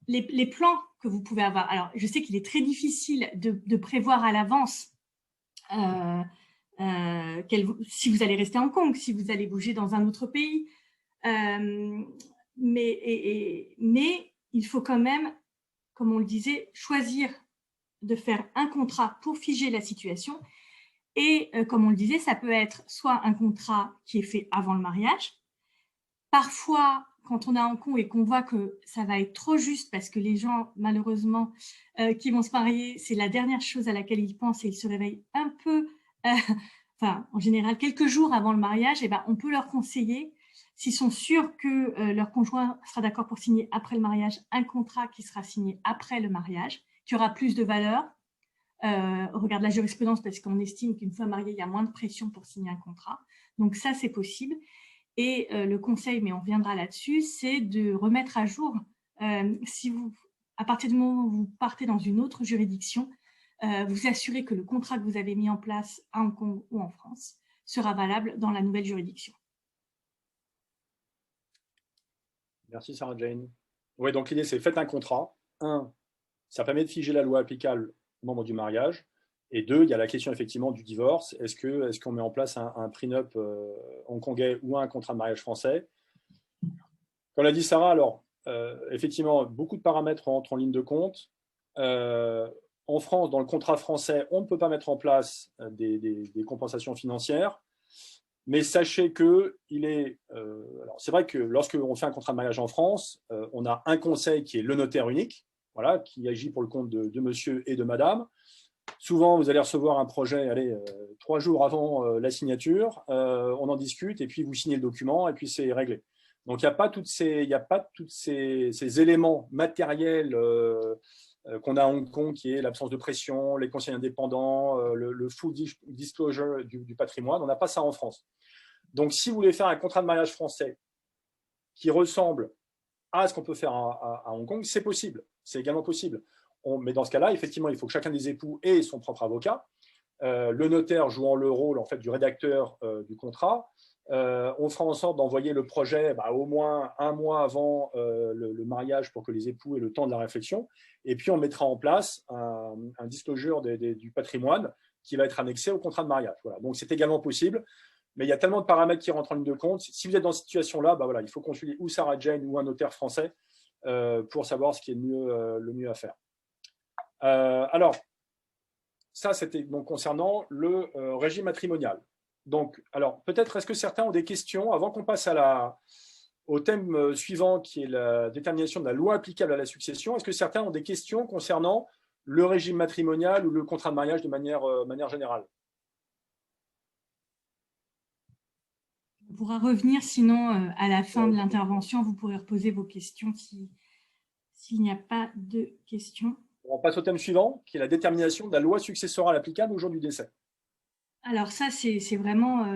A: les plans que vous pouvez avoir. Alors, je sais qu'il est très difficile de prévoir à l'avance si vous allez rester à Hong Kong, si vous allez bouger dans un autre pays. Mais il faut quand même, comme on le disait, choisir de faire un contrat pour figer la situation. Et comme on le disait, ça peut être soit un contrat qui est fait avant le mariage. Parfois, quand on est à Hong Kong et qu'on voit que ça va être trop juste parce que les gens, malheureusement, qui vont se marier, c'est la dernière chose à laquelle ils pensent et ils se réveillent un peu, enfin, en général, quelques jours avant le mariage, et ben, on peut leur conseiller, s'ils sont sûrs que leur conjoint sera d'accord pour signer après le mariage, un contrat qui sera signé après le mariage, qui aura plus de valeur, au regard de la jurisprudence, parce qu'on estime qu'une fois marié, il y a moins de pression pour signer un contrat. Donc ça, c'est possible. Et le conseil, mais on reviendra là-dessus, c'est de remettre à jour, à partir du moment où vous partez dans une autre juridiction, vous assurez que le contrat que vous avez mis en place à Hong Kong ou en France sera valable dans la nouvelle juridiction.
B: Merci Sarah Jane. Oui, donc l'idée c'est faites un contrat. Ça permet de figer la loi applicable au moment du mariage. Et deux, il y a la question effectivement du divorce. Est-ce qu'on met en place un prenup hongkongais ou un contrat de mariage français? Comme l'a dit Sarah, alors effectivement, beaucoup de paramètres rentrent en ligne de compte. En France, dans le contrat français, on ne peut pas mettre en place des compensations financières. Mais sachez que c'est vrai que lorsqu'on fait un contrat de mariage en France, on a un conseil qui est le notaire unique, voilà, qui agit pour le compte de monsieur et de madame. Souvent, vous allez recevoir un projet 3 jours avant la signature, on en discute et puis vous signez le document et puis c'est réglé. Donc, il n'y a pas tous ces éléments matériels qu'on a à Hong Kong, qui est l'absence de pression, les conseils indépendants, le full disclosure du patrimoine. On n'a pas ça en France. Donc, si vous voulez faire un contrat de mariage français qui ressemble à ce qu'on peut faire à Hong Kong, c'est possible. C'est également possible. Mais dans ce cas-là, effectivement, il faut que chacun des époux ait son propre avocat. Le notaire jouant le rôle en fait, du rédacteur du contrat. On fera en sorte d'envoyer le projet au moins 1 mois avant le mariage pour que les époux aient le temps de la réflexion. Et puis, on mettra en place un disclosure du patrimoine qui va être annexé au contrat de mariage. Voilà. Donc, c'est également possible. Mais il y a tellement de paramètres qui rentrent en ligne de compte. Si vous êtes dans cette situation-là, il faut consulter ou Sarah Jane ou un notaire français pour savoir ce qui est le mieux à faire. Alors, ça, c'était donc concernant le régime matrimonial. Donc, alors, peut-être, est-ce que certains ont des questions avant qu'on passe au thème suivant, qui est la détermination de la loi applicable à la succession? Est-ce que certains ont des questions concernant le régime matrimonial ou le contrat de mariage de manière générale?
A: On pourra revenir, sinon, à la fin de l'intervention, vous pourrez reposer vos questions s'il n'y a pas de questions.
B: On passe au thème suivant, qui est la détermination de la loi successorale applicable au jour du décès.
A: Alors ça, c'est vraiment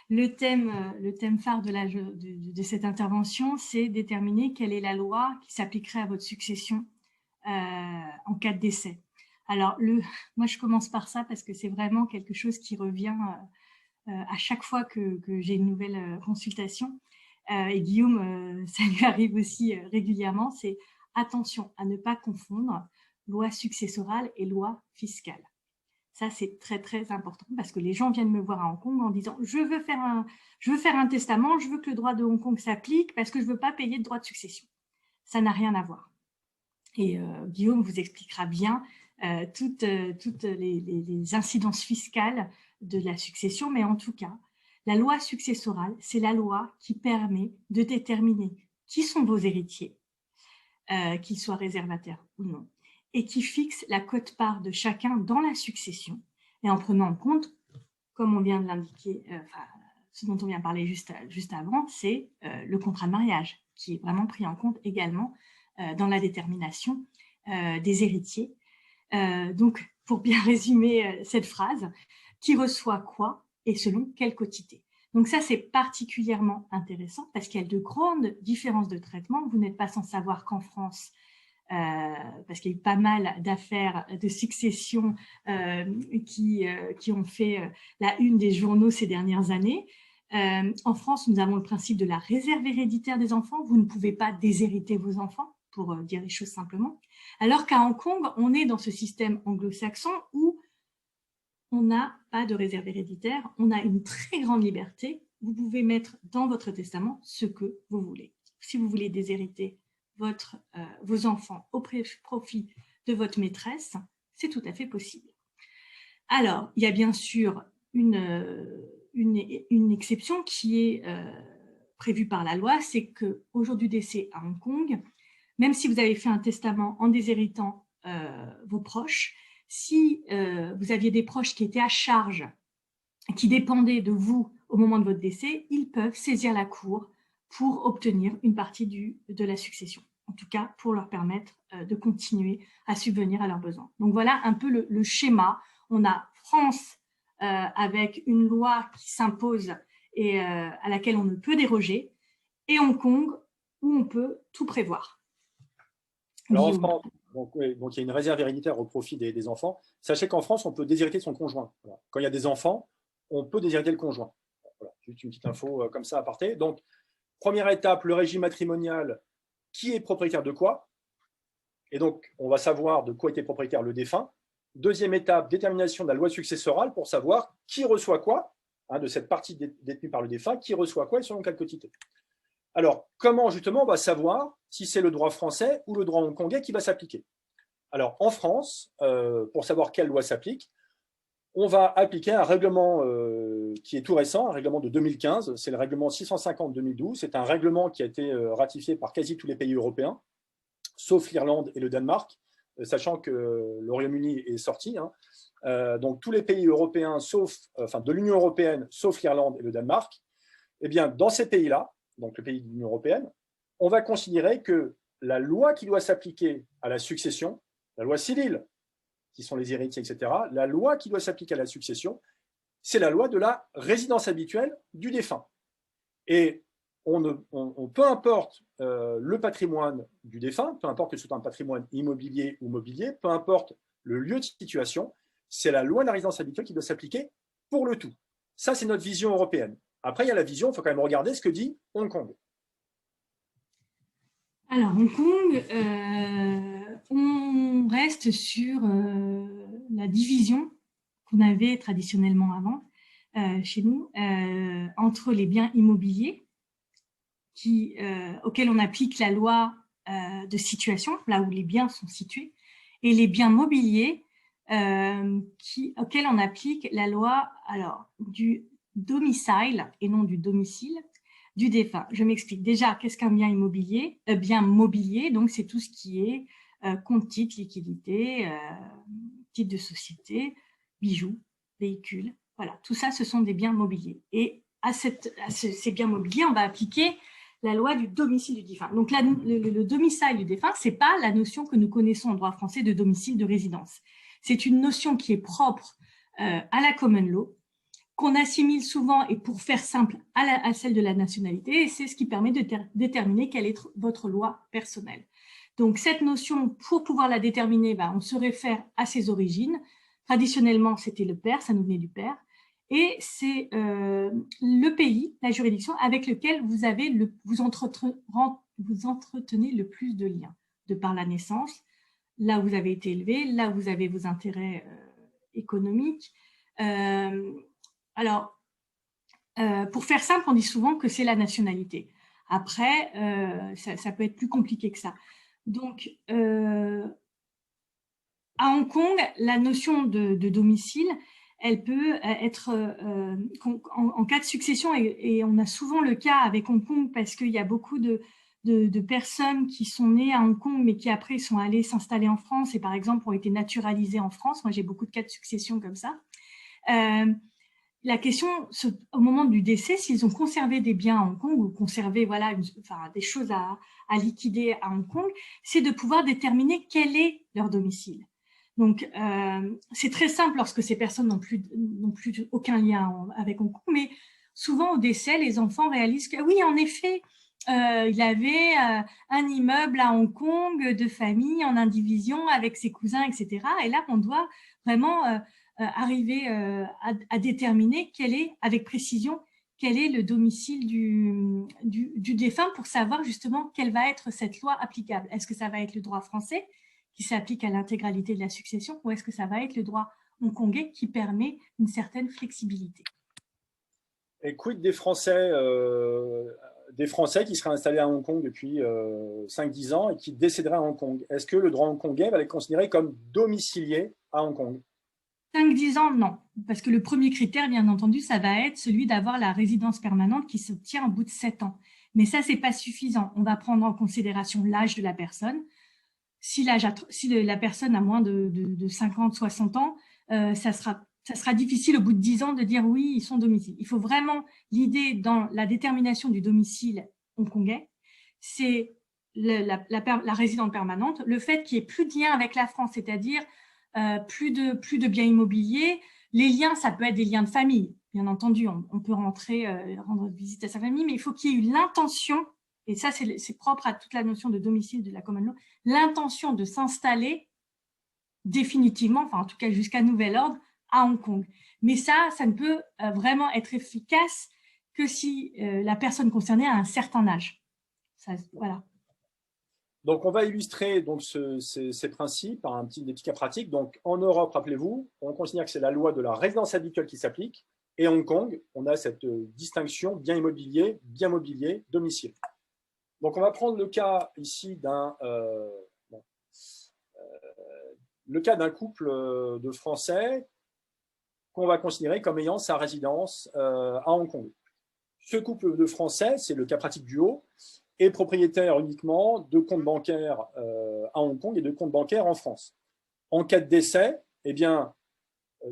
A: le thème phare de cette intervention, c'est déterminer quelle est la loi qui s'appliquerait à votre succession en cas de décès. Alors, moi, je commence par ça parce que c'est vraiment quelque chose qui revient à chaque fois que j'ai une nouvelle consultation. Et Guillaume, ça lui arrive aussi régulièrement, c'est attention à ne pas confondre loi successorale et loi fiscale. Ça, c'est très, très important parce que les gens viennent me voir à Hong Kong en disant « je veux faire un testament, je veux que le droit de Hong Kong s'applique parce que je ne veux pas payer de droit de succession. » Ça n'a rien à voir. Et Guillaume vous expliquera bien toutes les incidences fiscales de la succession, mais en tout cas, la loi successorale, c'est la loi qui permet de déterminer qui sont vos héritiers, qu'il soit réservataire ou non, et qui fixe la quote-part de chacun dans la succession, et en prenant en compte, comme on vient de l'indiquer, ce dont on vient de parler juste avant, c'est le contrat de mariage, qui est vraiment pris en compte également dans la détermination des héritiers. Donc, pour bien résumer cette phrase, qui reçoit quoi et selon quelle quotité. Donc ça, c'est particulièrement intéressant parce qu'il y a de grandes différences de traitement. Vous n'êtes pas sans savoir qu'en France, parce qu'il y a eu pas mal d'affaires de succession qui ont fait la une des journaux ces dernières années. En France, nous avons le principe de la réserve héréditaire des enfants. Vous ne pouvez pas déshériter vos enfants, pour dire les choses simplement. Alors qu'à Hong Kong, on est dans ce système anglo-saxon où on n'a pas de réserve héréditaire, on a une très grande liberté. Vous pouvez mettre dans votre testament ce que vous voulez. Si vous voulez déshériter vos enfants au profit de votre maîtresse, c'est tout à fait possible. Alors, il y a bien sûr une exception qui est prévue par la loi, c'est qu'au jour du décès à Hong Kong, même si vous avez fait un testament en déshéritant vos proches, si vous aviez des proches qui étaient à charge, qui dépendaient de vous au moment de votre décès, ils peuvent saisir la cour pour obtenir une partie de la succession. En tout cas, pour leur permettre de continuer à subvenir à leurs besoins. Donc voilà un peu le schéma. On a France avec une loi qui s'impose et à laquelle on ne peut déroger, et Hong Kong où on peut tout prévoir.
B: Alors en France, donc il y a une réserve héréditaire au profit des enfants. Sachez qu'en France, on peut déshériter son conjoint. Voilà. Quand il y a des enfants, on peut déshériter le conjoint. Voilà. Juste une petite info comme ça à parté. Donc, première étape, le régime matrimonial, qui est propriétaire de quoi? Et donc, on va savoir de quoi était propriétaire le défunt. Deuxième étape, détermination de la loi successorale pour savoir qui reçoit quoi, de cette partie détenue par le défunt, qui reçoit quoi et selon quelle quotité. Alors, comment justement on va savoir si c'est le droit français ou le droit hongkongais qui va s'appliquer? Alors, en France, pour savoir quelle loi s'applique, on va appliquer un règlement qui est tout récent, un règlement de 2015, c'est le règlement 650-2012. C'est un règlement qui a été ratifié par quasi tous les pays européens, sauf l'Irlande et le Danemark, sachant que le Royaume-Uni est sorti. Donc, tous les pays européens, de l'Union européenne, sauf l'Irlande et le Danemark, eh bien, dans ces pays-là, donc le pays de l'Union européenne, on va considérer que la loi qui doit s'appliquer à la succession, la loi civile, qui sont les héritiers, etc., la loi qui doit s'appliquer à la succession, c'est la loi de la résidence habituelle du défunt. Et peu importe le patrimoine du défunt, peu importe que ce soit un patrimoine immobilier ou mobilier, peu importe le lieu de situation, c'est la loi de la résidence habituelle qui doit s'appliquer pour le tout. Ça, c'est notre vision européenne. Après, il y a la vision, il faut quand même regarder ce que dit Hong Kong.
A: Alors, Hong Kong, on reste sur la division qu'on avait traditionnellement avant chez nous entre les biens immobiliers auxquels on applique la loi de situation, là où les biens sont situés, et les biens mobiliers auxquels on applique la loi du domicile et non du domicile du défunt. Je m'explique. Déjà, qu'est-ce qu'un bien immobilier? Bien mobilier, donc c'est tout ce qui est compte titre, liquidité, titre de société, bijoux, véhicules. Voilà, tout ça, ce sont des biens mobiliers. Et à ces biens mobiliers, on va appliquer la loi du domicile du défunt. Donc, le domicile du défunt, ce n'est pas la notion que nous connaissons en droit français de domicile de résidence. C'est une notion qui est propre à la common law, qu'on assimile souvent, et pour faire simple, à celle de la nationalité, et c'est ce qui permet de déterminer quelle est votre loi personnelle. Donc, cette notion, pour pouvoir la déterminer, on se réfère à ses origines. Traditionnellement, c'était le père, ça nous venait du père, et c'est le pays, la juridiction, avec lequel vous entretenez le plus de liens, de par la naissance, là où vous avez été élevé, là où vous avez vos intérêts économiques. Alors, pour faire simple, on dit souvent que c'est la nationalité. Après, ça peut être plus compliqué que ça. Donc, à Hong Kong, la notion de domicile, elle peut être en cas de succession, et on a souvent le cas avec Hong Kong parce qu'il y a beaucoup de de personnes qui sont nées à Hong Kong, mais qui après sont allées s'installer en France et par exemple ont été naturalisées en France. Moi, j'ai beaucoup de cas de succession comme ça. La question, au moment du décès, s'ils ont conservé des biens à Hong Kong ou conservé voilà, des choses à liquider à Hong Kong, c'est de pouvoir déterminer quel est leur domicile. Donc, c'est très simple lorsque ces personnes n'ont plus aucun lien avec Hong Kong, mais souvent au décès, les enfants réalisent que oui, en effet, il avait un immeuble à Hong Kong de famille en indivision avec ses cousins, etc. Et là, on doit vraiment arriver à déterminer avec précision quel est le domicile du défunt pour savoir justement quelle va être cette loi applicable. Est-ce que ça va être le droit français qui s'applique à l'intégralité de la succession ou est-ce que ça va être le droit hongkongais qui permet une certaine flexibilité?
B: Et quid des Français qui seraient installés à Hong Kong depuis 5-10 ans et qui décéderaient à Hong Kong? Est-ce que le droit hongkongais va les considérer comme domiciliés à Hong Kong?
A: 5-10 ans, non. Parce que le premier critère, bien entendu, ça va être celui d'avoir la résidence permanente qui s'obtient au bout de 7 ans. Mais ça, c'est pas suffisant. On va prendre en considération l'âge de la personne. Si la personne a moins de 50, 60 ans, ça sera difficile au bout de 10 ans de dire oui, ils sont domiciliés. Il faut vraiment, l'idée dans la détermination du domicile hongkongais, c'est la résidence permanente, le fait qu'il n'y ait plus de lien avec la France, c'est-à-dire plus de biens immobiliers. Les liens, ça peut être des liens de famille. Bien entendu, on peut rentrer, rendre visite à sa famille, mais il faut qu'il y ait eu l'intention, et ça c'est propre à toute la notion de domicile de la common law, l'intention de s'installer définitivement, enfin en tout cas jusqu'à nouvel ordre, à Hong Kong. Mais ça ne peut vraiment être efficace que si la personne concernée a un certain âge. Ça, voilà.
B: Donc, on va illustrer donc, ces principes par des petits cas pratiques. Donc, en Europe, rappelez-vous, on considère que c'est la loi de la résidence habituelle qui s'applique. Et Hong Kong, on a cette distinction bien immobilier, domicile. Donc, on va prendre le cas ici le cas d'un couple de Français qu'on va considérer comme ayant sa résidence à Hong Kong. Ce couple de Français, c'est le cas pratique du haut, est propriétaire uniquement de comptes bancaires à Hong Kong et de comptes bancaires en France. En cas de décès, eh bien,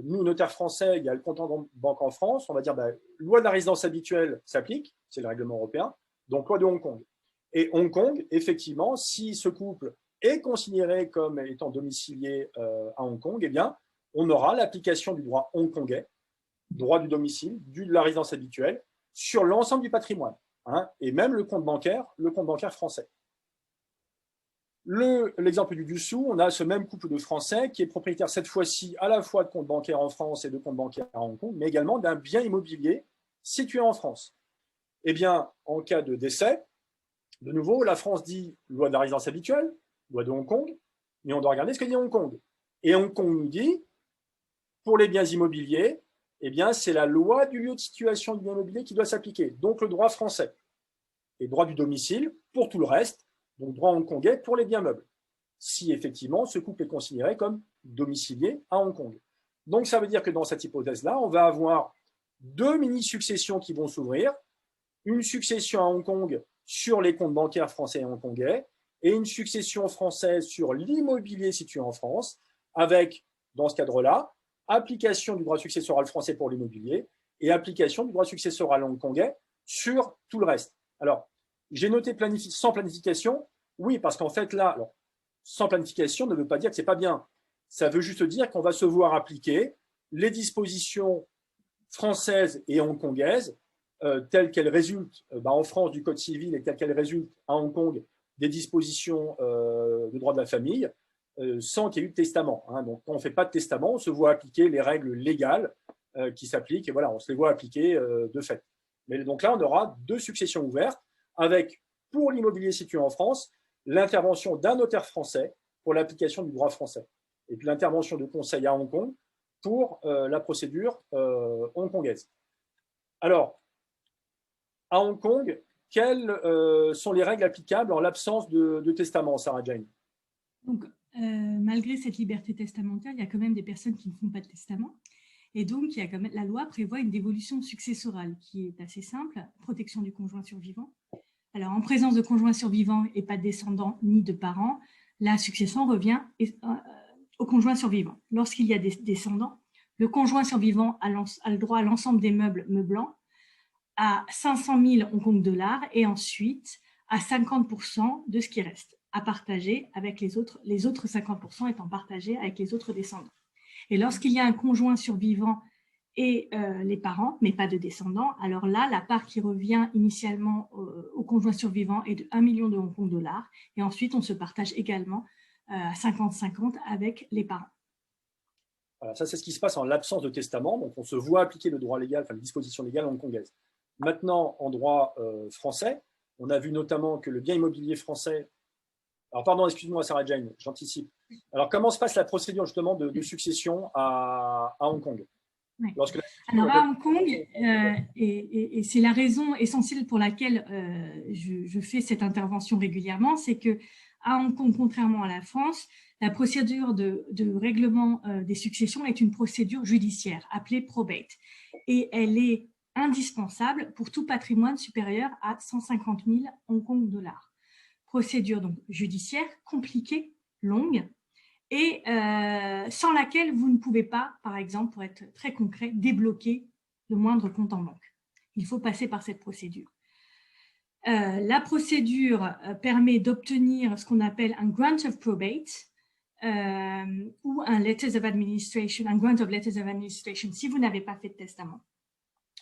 B: nous, notaires français, il y a le compte en banque en France, on va dire, loi de la résidence habituelle s'applique, c'est le règlement européen, donc loi de Hong Kong. Et Hong Kong, effectivement, si ce couple est considéré comme étant domicilié à Hong Kong, eh bien, on aura l'application du droit hongkongais, droit du domicile, de la résidence habituelle, sur l'ensemble du patrimoine. Hein, et même le compte bancaire français. L'exemple du dessous, on a ce même couple de Français qui est propriétaire cette fois-ci à la fois de compte bancaire en France et de compte bancaire à Hong Kong, mais également d'un bien immobilier situé en France. Eh bien, en cas de décès, de nouveau, la France dit loi de la résidence habituelle, loi de Hong Kong, mais on doit regarder ce que dit Hong Kong. Et Hong Kong nous dit, pour les biens immobiliers, eh bien, c'est la loi du lieu de situation du bien immobilier qui doit s'appliquer, donc le droit français. Et droit du domicile pour tout le reste, donc droit hongkongais pour les biens meubles, si effectivement ce couple est considéré comme domicilié à Hong Kong. Donc ça veut dire que dans cette hypothèse-là, on va avoir deux mini-successions qui vont s'ouvrir, une succession à Hong Kong sur les comptes bancaires français et hongkongais, et une succession française sur l'immobilier situé en France, avec, dans ce cadre-là, application du droit successoral français pour l'immobilier et application du droit successoral hongkongais sur tout le reste. Alors, j'ai noté sans planification, oui, parce qu'en fait, là, alors, sans planification ne veut pas dire que ce n'est pas bien. Ça veut juste dire qu'on va se voir appliquer les dispositions françaises et hongkongaises telles qu'elles résultent en France du Code civil et telles qu'elles résultent à Hong Kong des dispositions de droit de la famille, sans qu'il y ait eu de testament. Hein. Donc, quand on ne fait pas de testament, on se voit appliquer les règles légales qui s'appliquent, et voilà, on se les voit appliquer de fait. Mais donc là, on aura deux successions ouvertes, avec, pour l'immobilier situé en France, l'intervention d'un notaire français pour l'application du droit français, et puis l'intervention de conseil à Hong Kong pour la procédure hongkongaise. Alors, à Hong Kong, quelles sont les règles applicables en l'absence de testament, Sarah Jane?
A: Donc, malgré cette liberté testamentaire, il y a quand même des personnes qui ne font pas de testament. Et donc, il y a quand même, la loi prévoit une dévolution successorale qui est assez simple, protection du conjoint survivant. Alors, en présence de conjoints survivants et pas de descendants ni de parents, la succession revient au conjoint survivant. Lorsqu'il y a des descendants, le conjoint survivant a le droit à l'ensemble des meubles meublants, à 500 000 Hong Kong dollars et ensuite à 50% de ce qui reste, à partager avec les autres 50% étant partagés avec les autres descendants. Et lorsqu'il y a un conjoint survivant et les parents, mais pas de descendants, alors là, la part qui revient initialement au conjoint survivant est de 1 million de Hong Kong dollars et ensuite on se partage également à 50-50 avec les parents.
B: Voilà, ça, c'est ce qui se passe en l'absence de testament. Donc, on se voit appliquer le droit légal, enfin, les dispositions légales hongkongaises. Maintenant, en droit français, on a vu notamment que le bien immobilier français… Alors, pardon, excuse-moi, Sarah Jane, j'anticipe. Alors, comment se passe la procédure, justement, de succession à Hong Kong?
A: Oui. Alors, à Hong Kong, et c'est la raison essentielle pour laquelle je fais cette intervention régulièrement, c'est que à Hong Kong, contrairement à la France, la procédure de règlement des successions est une procédure judiciaire appelée probate. Et elle est indispensable pour tout patrimoine supérieur à 150 000 Hong Kong dollars. Procédure donc judiciaire, compliquée, longue, et sans laquelle vous ne pouvez pas, par exemple, pour être très concret, débloquer le moindre compte en banque. Il faut passer par cette procédure. La procédure permet d'obtenir ce qu'on appelle un grant of probate ou un letters of administration, un grant of letters of administration si vous n'avez pas fait de testament.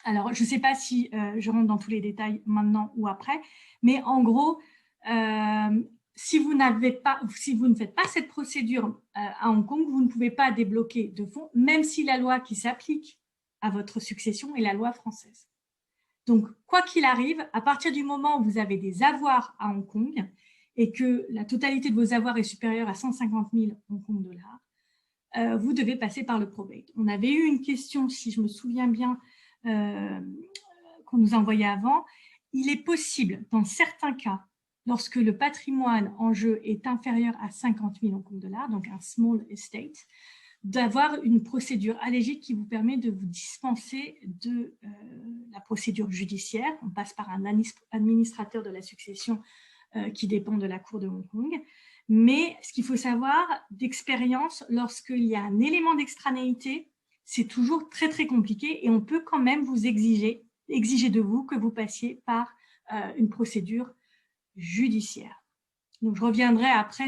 A: Alors, je ne sais pas si je rentre dans tous les détails maintenant ou après, mais en gros, si vous ne faites pas cette procédure à Hong Kong, vous ne pouvez pas débloquer de fonds, même si la loi qui s'applique à votre succession est la loi française. Donc, quoi qu'il arrive, à partir du moment où vous avez des avoirs à Hong Kong et que la totalité de vos avoirs est supérieure à 150 000 Hong Kong dollars, vous devez passer par le probate. On avait eu une question, si je me souviens bien, qu'on nous a envoyée avant. Il est possible, dans certains cas, lorsque le patrimoine en jeu est inférieur à 50 000 Hong Kong dollars, donc un small estate, d'avoir une procédure allégée qui vous permet de vous dispenser de la procédure judiciaire. On passe par un administrateur de la succession qui dépend de la Cour de Hong Kong. Mais ce qu'il faut savoir d'expérience, lorsqu'il y a un élément d'extranéité, c'est toujours très, très compliqué et on peut quand même vous exiger de vous que vous passiez par une procédure judiciaire. Donc, je reviendrai après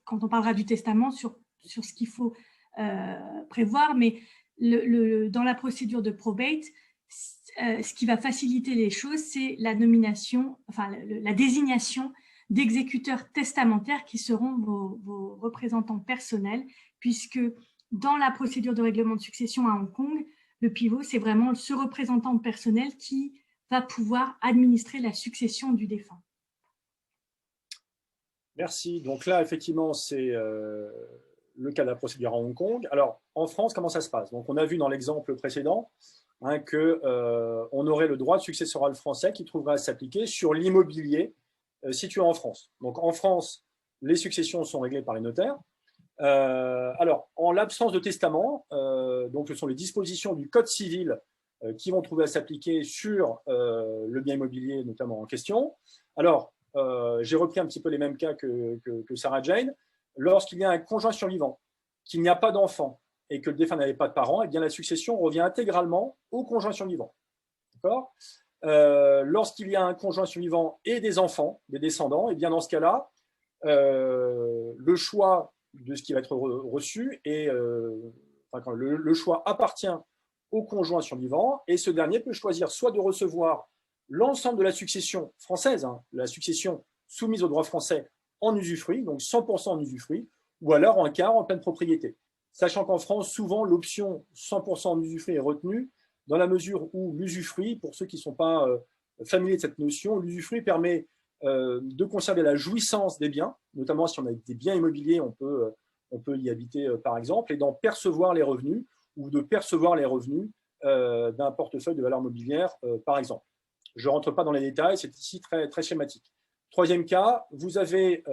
A: quand on parlera du testament, sur ce qu'il faut prévoir, mais dans la procédure de probate, ce qui va faciliter les choses, c'est la nomination, enfin la désignation d'exécuteurs testamentaires qui seront vos représentants personnels, puisque dans la procédure de règlement de succession à Hong Kong, le pivot, c'est vraiment ce représentant personnel qui va pouvoir administrer la succession du défunt.
B: Merci. Donc là, effectivement, c'est le cas de la procédure à Hong Kong. Alors, en France, comment ça se passe? Donc, on a vu dans l'exemple précédent qu'on aurait le droit de successoral français qui trouverait à s'appliquer sur l'immobilier situé en France. Donc, en France, les successions sont réglées par les notaires. Alors, en l'absence de testament, donc ce sont les dispositions du Code civil qui vont trouver à s'appliquer sur le bien immobilier, notamment en question. Alors, j'ai repris un petit peu les mêmes cas que Sarah Jane. Lorsqu'il y a un conjoint survivant, qu'il n'y a pas d'enfant et que le défunt n'avait pas de parents, eh bien la succession revient intégralement au conjoint survivant. D'accord ? Lorsqu'il y a un conjoint survivant et des enfants, des descendants, eh bien dans ce cas-là, le choix de ce qui va être reçu et le choix appartient au conjoint survivant et ce dernier peut choisir soit de recevoir l'ensemble de la succession française, la succession soumise au droit français en usufruit, donc 100% en usufruit, ou alors un quart en pleine propriété. Sachant qu'en France, souvent, l'option 100% en usufruit est retenue dans la mesure où l'usufruit, pour ceux qui ne sont pas familiers de cette notion, l'usufruit permet de conserver la jouissance des biens, notamment si on a des biens immobiliers, on peut y habiter par exemple, et d'en percevoir les revenus ou de percevoir les revenus d'un portefeuille de valeur mobilière par exemple. Je ne rentre pas dans les détails, c'est ici très, très schématique. Troisième cas, vous avez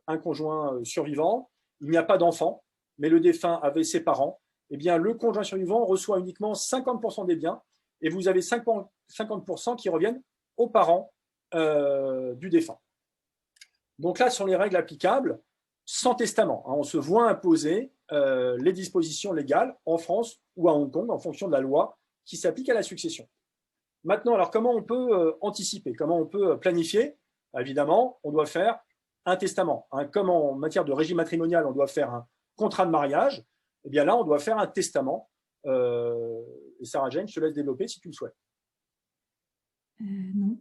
B: un conjoint survivant, il n'y a pas d'enfant, mais le défunt avait ses parents, eh bien le conjoint survivant reçoit uniquement 50% des biens et vous avez 50% qui reviennent aux parents du défunt. Donc là, ce sont les règles applicables sans testament. On se voit imposer les dispositions légales en France ou à Hong Kong en fonction de la loi qui s'applique à la succession. Maintenant, alors comment on peut anticiper? Comment on peut planifier? Évidemment, on doit faire un testament. Comme en matière de régime matrimonial, on doit faire un contrat de mariage, eh bien là, on doit faire un testament. Et Sarah Jane, je te laisse développer si tu le souhaites.
A: Non,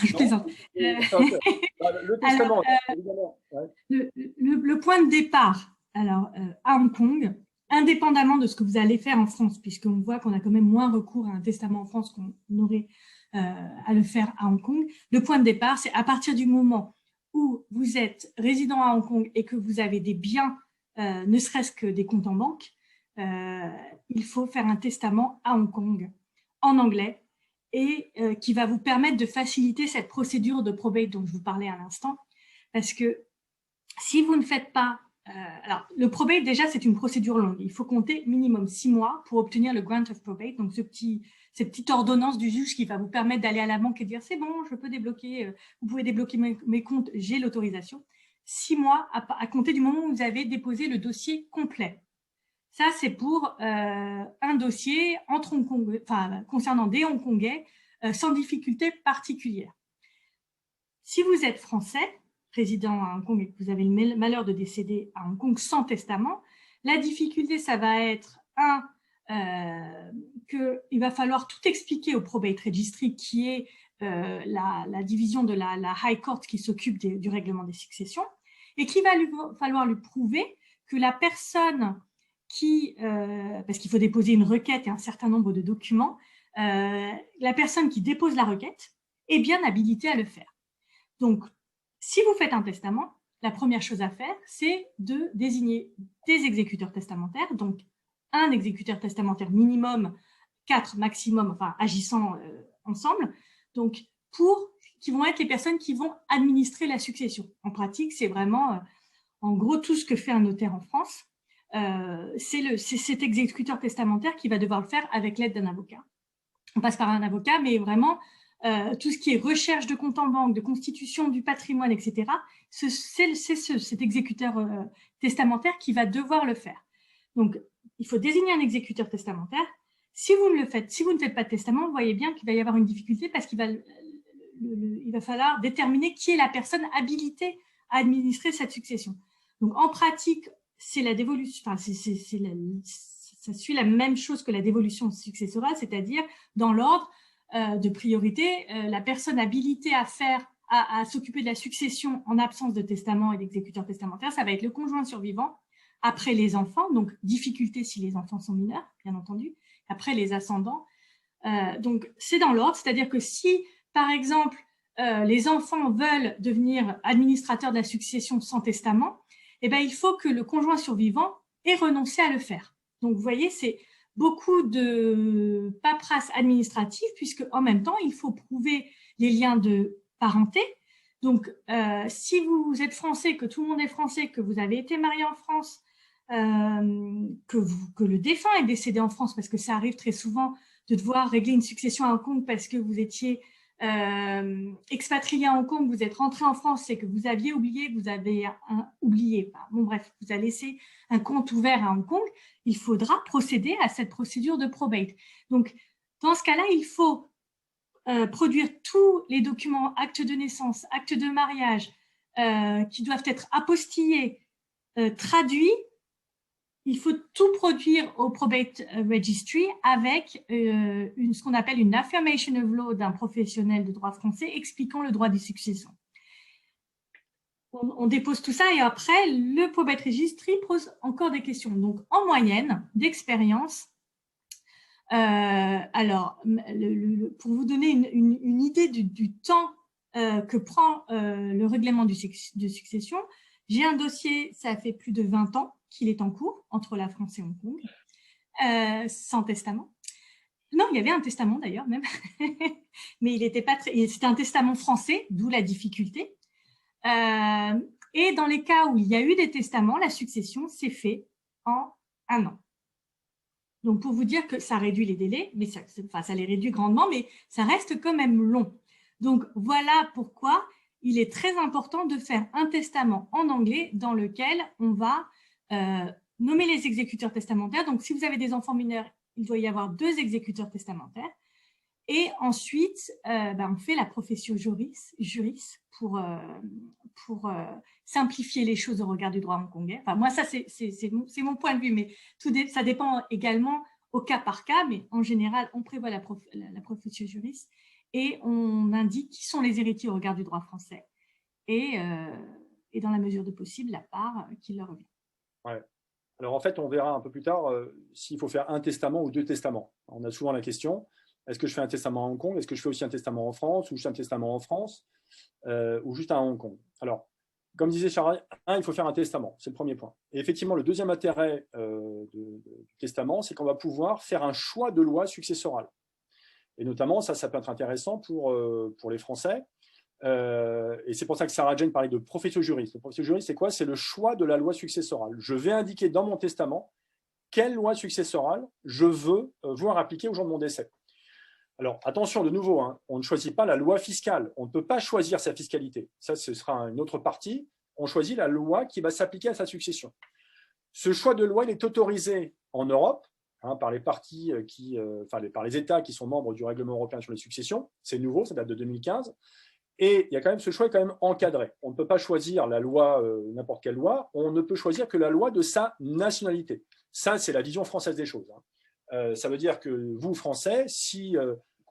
A: je plaisante.
B: Le testament, évidemment. Ouais.
A: Le point de départ, alors, à Hong Kong, indépendamment de ce que vous allez faire en France, puisqu'on voit qu'on a quand même moins recours à un testament en France qu'on aurait à le faire à Hong Kong, le point de départ, c'est à partir du moment où vous êtes résident à Hong Kong et que vous avez des biens, ne serait-ce que des comptes en banque, il faut faire un testament à Hong Kong en anglais et qui va vous permettre de faciliter cette procédure de probate dont je vous parlais à l'instant, parce que si vous ne faites pas alors, le probate, déjà, c'est une procédure longue. Il faut compter minimum 6 mois pour obtenir le grant of probate, donc cette petite ordonnance du juge qui va vous permettre d'aller à la banque et dire « c'est bon, je peux débloquer, vous pouvez débloquer mes comptes, j'ai l'autorisation ». 6 mois à compter du moment où vous avez déposé le dossier complet. Ça, c'est pour un dossier entre Hong Kong, enfin, concernant des Hongkongais sans difficulté particulière. Si vous êtes français, résident à Hong Kong et que vous avez le malheur de décéder à Hong Kong sans testament, la difficulté, ça va être qu'il va falloir tout expliquer au probate registry, qui est la division de la High Court qui s'occupe du règlement des successions, et qu'il va falloir lui prouver que la personne qui, parce qu'il faut déposer une requête et un certain nombre de documents, la personne qui dépose la requête est bien habilitée à le faire. Donc, si vous faites un testament, la première chose à faire, c'est de désigner des exécuteurs testamentaires, donc un exécuteur testamentaire minimum, 4 maximum, enfin agissant ensemble, donc qui vont être les personnes qui vont administrer la succession. En pratique, c'est vraiment, en gros, tout ce que fait un notaire en France, c'est cet exécuteur testamentaire qui va devoir le faire avec l'aide d'un avocat. On passe par un avocat, mais vraiment, tout ce qui est recherche de compte en banque, de constitution du patrimoine, etc., c'est cet exécuteur testamentaire qui va devoir le faire. Donc, il faut désigner un exécuteur testamentaire. Si vous ne faites pas de testament, vous voyez bien qu'il va y avoir une difficulté parce qu'il va falloir déterminer qui est la personne habilitée à administrer cette succession. Donc, en pratique, c'est la dévolution, enfin, ça suit la même chose que la dévolution successorale, c'est-à-dire dans l'ordre de priorité, la personne habilitée à s'occuper de la succession en absence de testament et d'exécuteur testamentaire, ça va être le conjoint survivant, après les enfants, donc difficulté si les enfants sont mineurs, bien entendu, après les ascendants. Donc c'est dans l'ordre, c'est-à-dire que si, par exemple, les enfants veulent devenir administrateurs de la succession sans testament, eh bien, il faut que le conjoint survivant ait renoncé à le faire. Donc vous voyez, c'est beaucoup de paperasse administrative, puisque en même temps, il faut prouver les liens de parenté. Donc, si vous êtes français, que tout le monde est français, que vous avez été marié en France, que le défunt est décédé en France, parce que ça arrive très souvent de devoir régler une succession à Hong Kong parce que vous étiez expatrié à Hong Kong, vous êtes rentré en France et que vous aviez oublié, bon bref, vous avez laissé un compte ouvert à Hong Kong, il faudra procéder à cette procédure de probate. Donc, dans ce cas-là, il faut produire tous les documents, actes de naissance, actes de mariage, qui doivent être apostillés, traduits. Il faut tout produire au probate registry avec ce qu'on appelle une affirmation of law d'un professionnel de droit français expliquant le droit des successions. On dépose tout ça et après, le probate registry pose encore des questions. Donc, en moyenne, d'expérience, alors, pour vous donner une idée du temps que prend le règlement de succession, j'ai un dossier, ça fait plus de 20 ans qu'il est en cours entre la France et Hong Kong, sans testament. Non, il y avait un testament d'ailleurs même, mais il était pas c'était un testament français, d'où la difficulté. Et dans les cas où il y a eu des testaments, la succession s'est faite en 1 an. Donc, pour vous dire que ça réduit les délais, mais ça les réduit grandement, mais ça reste quand même long. Donc, voilà pourquoi il est très important de faire un testament en anglais dans lequel on va nommer les exécuteurs testamentaires. Donc, si vous avez des enfants mineurs, il doit y avoir 2 exécuteurs testamentaires. Et ensuite, on fait la professio juris pour simplifier les choses au regard du droit hongkongais. Enfin, moi, ça, c'est mon point de vue, mais ça dépend également au cas par cas, mais en général, on prévoit la professio juris et on indique qui sont les héritiers au regard du droit français et dans la mesure de possible, la part qui leur revient.
B: Ouais. Alors en fait, on verra un peu plus tard s'il faut faire un testament ou 2 testaments. On a souvent la question, est-ce que je fais un testament à Hong Kong? Est-ce que je fais aussi un testament en France? Ou juste un testament en France? Ou juste à Hong Kong? Alors, comme disait Charles, il faut faire un testament. C'est le premier point. Et effectivement, le deuxième intérêt du testament, c'est qu'on va pouvoir faire un choix de loi successorale. Et notamment, ça peut être intéressant pour les Français. Et c'est pour ça que Sarah Jane parlait de professio juris. Le professio juris, c'est quoi? C'est le choix de la loi successorale. Je vais indiquer dans mon testament quelle loi successorale je veux voir appliquée au jour de mon décès. Alors, attention, de nouveau, on ne choisit pas la loi fiscale. On ne peut pas choisir sa fiscalité. Ça, ce sera une autre partie. On choisit la loi qui va s'appliquer à sa succession. Ce choix de loi, il est autorisé en Europe par les parties par les États qui sont membres du règlement européen sur les successions. C'est nouveau, ça date de 2015. Et il y a quand même, ce choix est quand même encadré. On ne peut pas choisir la loi, n'importe quelle loi. On ne peut choisir que la loi de sa nationalité. Ça, c'est la vision française des choses. Ça veut dire que vous, Français, si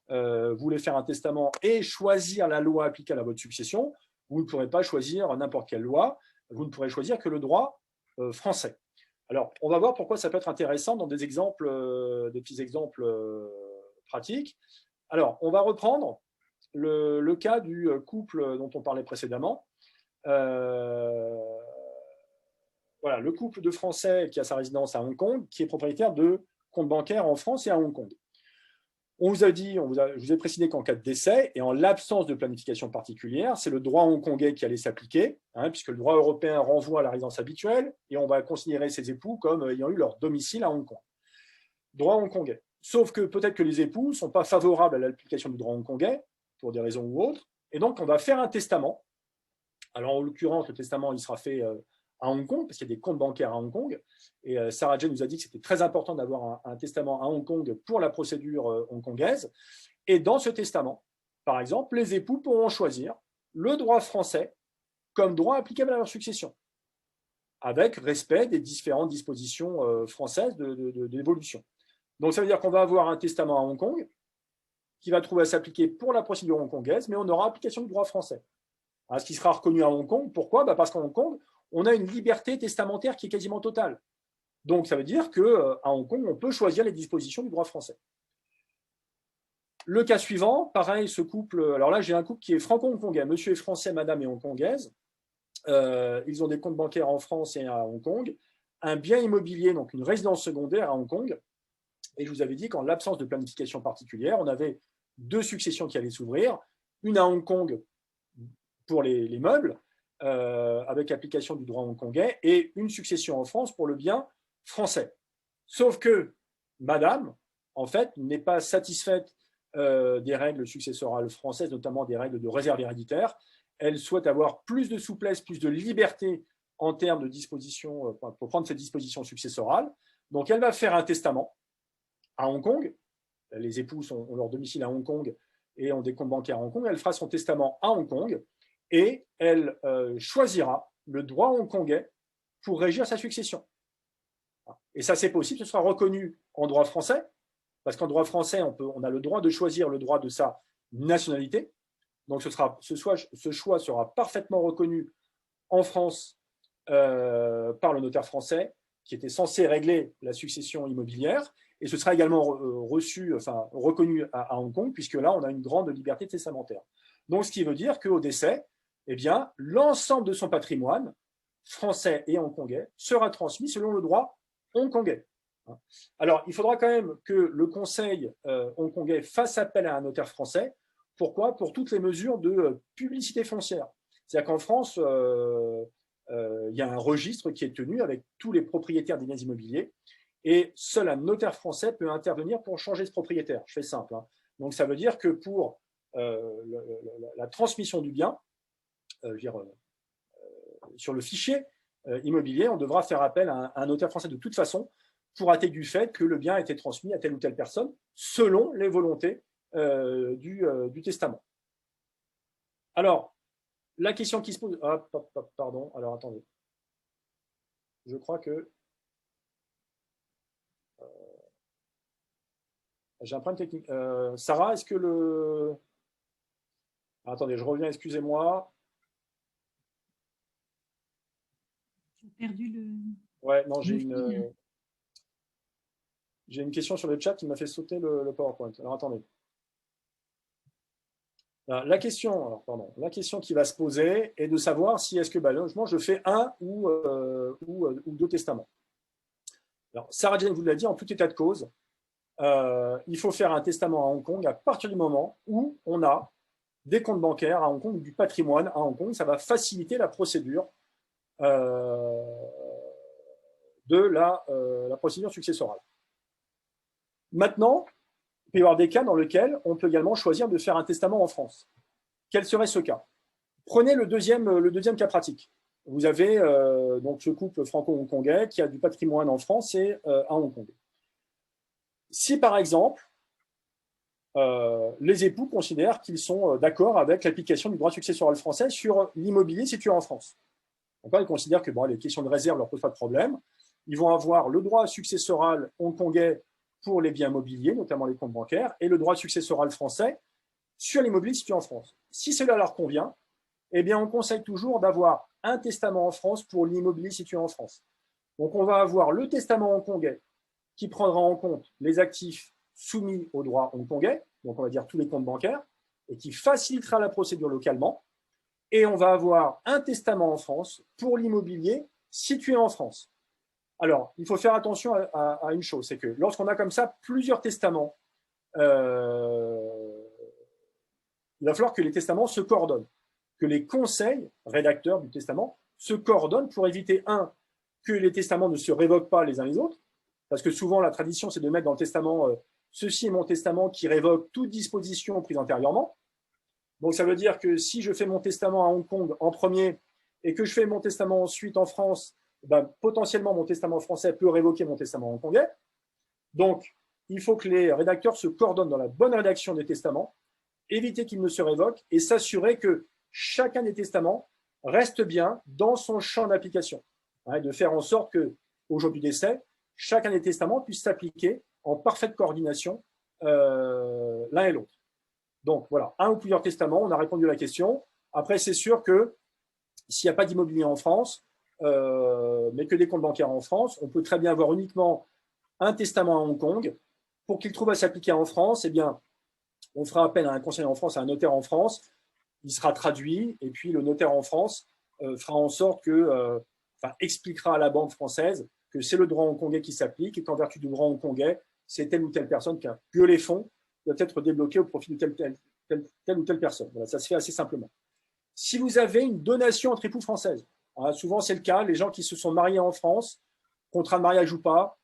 B: vous voulez faire un testament et choisir la loi applicable à votre succession, vous ne pourrez pas choisir n'importe quelle loi. Vous ne pourrez choisir que le droit français. Alors, on va voir pourquoi ça peut être intéressant dans des exemples, des petits exemples pratiques. Alors, on va reprendre le cas du couple dont on parlait précédemment. Voilà, le couple de Français qui a sa résidence à Hong Kong, qui est propriétaire de comptes bancaires en France et à Hong Kong. On vous a dit, je vous ai précisé qu'en cas de décès et en l'absence de planification particulière, c'est le droit hongkongais qui allait s'appliquer, puisque le droit européen renvoie à la résidence habituelle et on va considérer ces époux comme ayant eu leur domicile à Hong Kong. Droit hongkongais. Sauf que peut-être que les époux ne sont pas favorables à l'application du droit hongkongais, pour des raisons ou autres, et donc on va faire un testament. Alors en l'occurrence, le testament il sera fait à Hong Kong, parce qu'il y a des comptes bancaires à Hong Kong, et Sarah Jane nous a dit que c'était très important d'avoir un testament à Hong Kong pour la procédure hongkongaise, et dans ce testament, par exemple, les époux pourront choisir le droit français comme droit applicable à leur succession, avec respect des différentes dispositions françaises d'évolution. Donc ça veut dire qu'on va avoir un testament à Hong Kong, qui va trouver à s'appliquer pour la procédure hongkongaise, mais on aura application du droit français. Ce qui sera reconnu à Hong Kong. Pourquoi? Parce qu'à Hong Kong, on a une liberté testamentaire qui est quasiment totale. Donc, ça veut dire qu'à Hong Kong, on peut choisir les dispositions du droit français. Le cas suivant, pareil, ce couple, alors là, j'ai un couple qui est franco-hongkongais. Monsieur est français, madame est hongkongaise. Ils ont des comptes bancaires en France et à Hong Kong. Un bien immobilier, donc une résidence secondaire à Hong Kong. Et je vous avais dit qu'en l'absence de planification particulière, on avait 2 successions qui allaient s'ouvrir, une à Hong Kong pour les meubles, avec application du droit hongkongais, et une succession en France pour le bien français. Sauf que madame, en fait, n'est pas satisfaite des règles successorales françaises, notamment des règles de réserve héréditaire. Elle souhaite avoir plus de souplesse, plus de liberté en termes de dispositions, pour prendre ses dispositions successorales. Donc, elle va faire un testament à Hong Kong. Les époux ont leur domicile à Hong Kong et ont des comptes bancaires à Hong Kong. Elle fera son testament à Hong Kong et elle choisira le droit hongkongais pour régir sa succession. Et ça, c'est possible, ce sera reconnu en droit français, parce qu'en droit français, on a le droit de choisir le droit de sa nationalité. Donc, ce choix sera parfaitement reconnu en France par le notaire français, qui était censé régler la succession immobilière. Et ce sera également reconnu à Hong Kong, puisque là, on a une grande liberté testamentaire. Donc, ce qui veut dire qu'au décès, eh bien, l'ensemble de son patrimoine, français et hongkongais, sera transmis selon le droit hongkongais. Alors, il faudra quand même que le conseil hongkongais fasse appel à un notaire français. Pourquoi? Pour toutes les mesures de publicité foncière. C'est-à-dire qu'en France, il y a un registre qui est tenu avec tous les propriétaires des biens immobiliers. Et seul un notaire français peut intervenir pour changer ce propriétaire. Je fais simple. Donc, ça veut dire que pour la transmission du bien, sur le fichier immobilier, on devra faire appel à un notaire français de toute façon pour acter du fait que le bien a été transmis à telle ou telle personne selon les volontés du testament. Alors, la question qui se pose… pardon, alors attendez. Je crois que… j'ai un problème technique. Sarah, est-ce que le… attendez, je reviens, excusez-moi.
A: J'ai perdu le…
B: Ouais, non, j'ai une question sur le chat qui m'a fait sauter le PowerPoint. Alors, attendez. La question qui va se poser est de savoir si est-ce que logement, je fais un ou deux testaments. Alors, Sarah Jane vous l'a dit, en tout état de cause, il faut faire un testament à Hong Kong à partir du moment où on a des comptes bancaires à Hong Kong ou du patrimoine à Hong Kong. Ça va faciliter la procédure de la procédure successorale. Maintenant, il peut y avoir des cas dans lesquels on peut également choisir de faire un testament en France. Quel serait ce cas? Prenez le deuxième cas pratique. Vous avez donc ce couple franco-hongkongais qui a du patrimoine en France et à Hong Kong. Si par exemple, les époux considèrent qu'ils sont d'accord avec l'application du droit successoral français sur l'immobilier situé en France. Ils considèrent que les questions de réserve ne leur posent pas de problème. Ils vont avoir le droit successoral hongkongais pour les biens mobiliers, notamment les comptes bancaires, et le droit successoral français sur l'immobilier situé en France. Si cela leur convient, eh bien, on conseille toujours d'avoir un testament en France pour l'immobilier situé en France. Donc, on va avoir le testament hongkongais qui prendra en compte les actifs soumis au droit hongkongais, donc on va dire tous les comptes bancaires, et qui facilitera la procédure localement. Et on va avoir un testament en France pour l'immobilier situé en France. Alors, il faut faire attention à une chose, c'est que lorsqu'on a comme ça plusieurs testaments, il va falloir que les testaments se coordonnent, que les conseils rédacteurs du testament se coordonnent pour éviter, que les testaments ne se révoquent pas les uns les autres, parce que souvent la tradition c'est de mettre dans le testament ceci est mon testament qui révoque toute disposition prise antérieurement. Donc ça veut dire que si je fais mon testament à Hong Kong en premier et que je fais mon testament ensuite en France, potentiellement mon testament français peut révoquer mon testament hongkongais. Donc il faut que les rédacteurs se coordonnent dans la bonne rédaction des testaments, éviter qu'ils ne se révoquent et s'assurer que chacun des testaments reste bien dans son champ d'application. De faire en sorte qu'au jour du décès, chacun des testaments puisse s'appliquer en parfaite coordination l'un et l'autre. Donc voilà, un ou plusieurs testaments, on a répondu à la question. Après, c'est sûr que s'il n'y a pas d'immobilier en France, mais que des comptes bancaires en France, on peut très bien avoir uniquement un testament à Hong Kong. Pour qu'il trouve à s'appliquer en France, eh bien, on fera appel à un conseiller en France, à un notaire en France. Il sera traduit et puis le notaire en France fera en sorte que, expliquera à la banque française que c'est le droit hongkongais qui s'applique et qu'en vertu du droit hongkongais, c'est telle ou telle personne qui a que les fonds doit être débloqué au profit de telle ou telle personne. Voilà, ça se fait assez simplement. Si vous avez une donation entre époux françaises, souvent c'est le cas, les gens qui se sont mariés en France, contrat de mariage ou pas,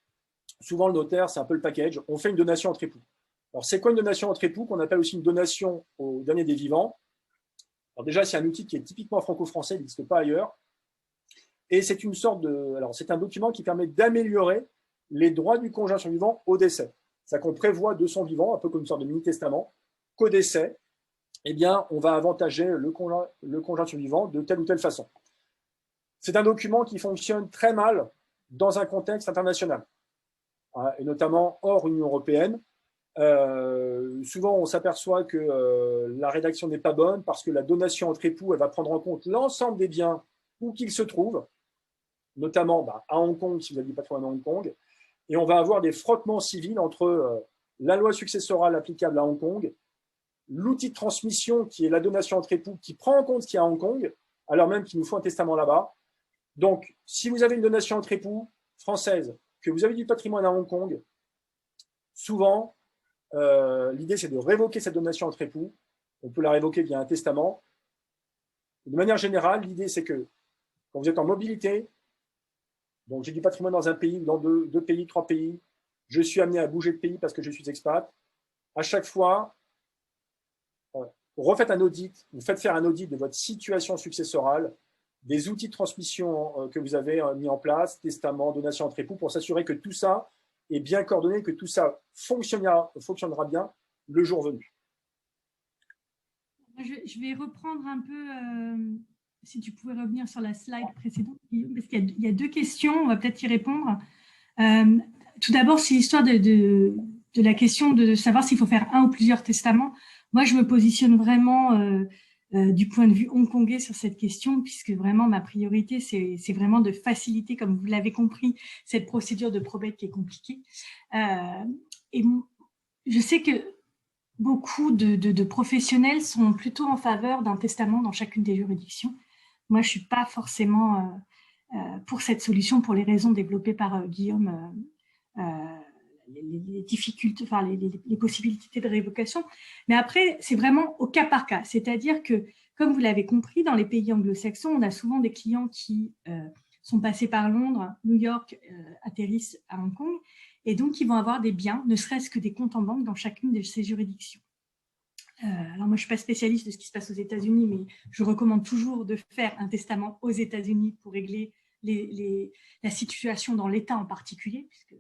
B: souvent le notaire, c'est un peu le package, on fait une donation entre époux. Alors c'est quoi une donation entre époux, qu'on appelle aussi une donation au dernier des vivants? Alors déjà, c'est un outil qui est typiquement franco-français, il n'existe pas ailleurs. Et c'est une sorte de… Alors, c'est un document qui permet d'améliorer les droits du conjoint survivant au décès. C'est-à-dire qu'on prévoit de son vivant, un peu comme une sorte de mini-testament, qu'au décès, eh bien, on va avantager le conjoint survivant de telle ou telle façon. C'est un document qui fonctionne très mal dans un contexte international, et notamment hors Union européenne. Souvent, on s'aperçoit que la rédaction n'est pas bonne parce que la donation entre époux, elle va prendre en compte l'ensemble des biens où qu'ils se trouvent, notamment à Hong Kong, si vous avez du patrimoine à Hong Kong, et on va avoir des frottements civils entre la loi successorale applicable à Hong Kong, l'outil de transmission qui est la donation entre époux, qui prend en compte ce qu'il y a à Hong Kong, alors même qu'il nous faut un testament là-bas. Donc, si vous avez une donation entre époux française, que vous avez du patrimoine à Hong Kong, souvent, l'idée c'est de révoquer cette donation entre époux. On peut la révoquer via un testament. De manière générale, l'idée c'est que quand vous êtes en mobilité, donc j'ai du patrimoine dans un pays, dans deux pays, 3 pays, je suis amené à bouger de pays parce que je suis expat. À chaque fois, refaites un audit, vous faites faire un audit de votre situation successorale, des outils de transmission que vous avez mis en place, testament, donation entre époux, pour s'assurer que tout ça est bien coordonné, que tout ça fonctionnera bien le jour venu.
A: Je vais reprendre un peu, si tu pouvais revenir sur la slide précédente, parce qu'il y a deux questions, on va peut-être y répondre. Tout d'abord, c'est l'histoire de la question de savoir s'il faut faire un ou plusieurs testaments. Moi, je me positionne vraiment du point de vue hongkongais sur cette question, puisque vraiment ma priorité, c'est vraiment de faciliter, comme vous l'avez compris, cette procédure de probate qui est compliquée. Et je sais que beaucoup de professionnels sont plutôt en faveur d'un testament dans chacune des juridictions. Moi, je ne suis pas forcément pour cette solution, pour les raisons développées par Guillaume, les difficultés, enfin les possibilités de révocation. Mais après, c'est vraiment au cas par cas. C'est-à-dire que, comme vous l'avez compris, dans les pays anglo-saxons, on a souvent des clients qui sont passés par Londres, New York, atterrissent à Hong Kong, et donc ils vont avoir des biens, ne serait-ce que des comptes en banque dans chacune de ces juridictions. Alors moi, je ne suis pas spécialiste de ce qui se passe aux États-Unis, mais je recommande toujours de faire un testament aux États-Unis pour régler la situation dans l'État en particulier, puisque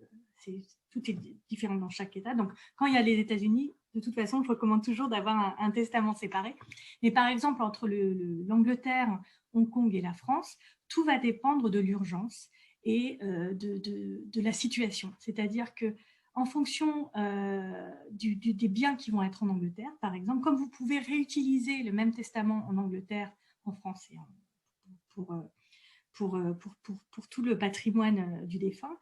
A: tout est différent dans chaque État. Donc, quand il y a les États-Unis, de toute façon, je recommande toujours d'avoir un testament séparé. Mais par exemple, entre l'Angleterre, Hong Kong et la France, tout va dépendre de l'urgence et de la situation. C'est-à-dire que en fonction des biens qui vont être en Angleterre, par exemple, comme vous pouvez réutiliser le même testament en Angleterre, en France et pour tout le patrimoine du défunt,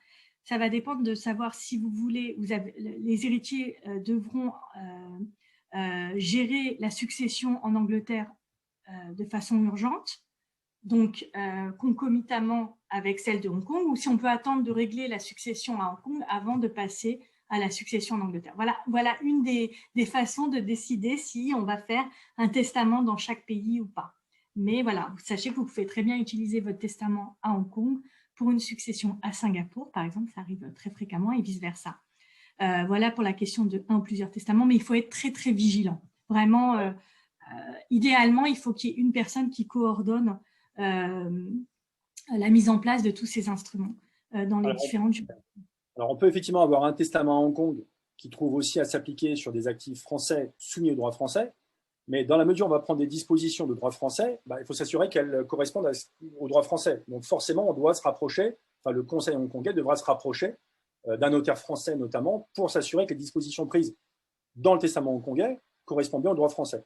A: ça va dépendre de savoir si vous voulez, les héritiers devront gérer la succession en Angleterre de façon urgente, donc concomitamment avec celle de Hong Kong, ou si on peut attendre de régler la succession à Hong Kong avant de passer à la succession en Angleterre. Voilà une des façons de décider si on va faire un testament dans chaque pays ou pas. Mais voilà, sachez que vous pouvez très bien utiliser votre testament à Hong Kong pour une succession à Singapour, par exemple, ça arrive très fréquemment, et vice-versa. Voilà pour la question de un ou plusieurs testaments, mais il faut être très, très vigilant. Vraiment, idéalement, il faut qu'il y ait une personne qui coordonne la mise en place de tous ces instruments dans les différentes juridictions.
B: Alors, on peut effectivement avoir un testament à Hong Kong qui trouve aussi à s'appliquer sur des actifs français soumis au droit français, mais dans la mesure où on va prendre des dispositions de droit français, il faut s'assurer qu'elles correspondent au droit français. Donc forcément, on doit se rapprocher, enfin le Conseil hongkongais devra se rapprocher d'un notaire français notamment pour s'assurer que les dispositions prises dans le testament hongkongais correspondent bien au droit français.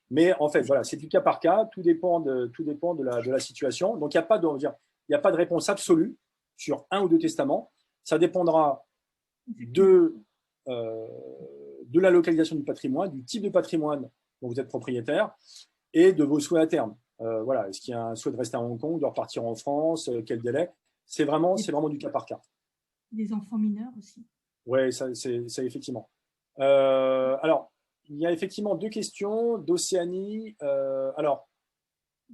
B: Mais en fait, voilà, c'est du cas par cas, tout dépend de la situation. Donc il n'y a pas de réponse absolue sur un ou deux testaments. Ça dépendra de la localisation du patrimoine, du type de patrimoine dont vous êtes propriétaire et de vos souhaits à terme. Voilà, est-ce qu'il y a un souhait de rester à Hong Kong, de repartir en France, quel délai? C'est vraiment du cas par cas.
A: Des enfants mineurs aussi.
B: Oui, ça effectivement. Alors, il y a effectivement deux questions d'Océanie. Alors,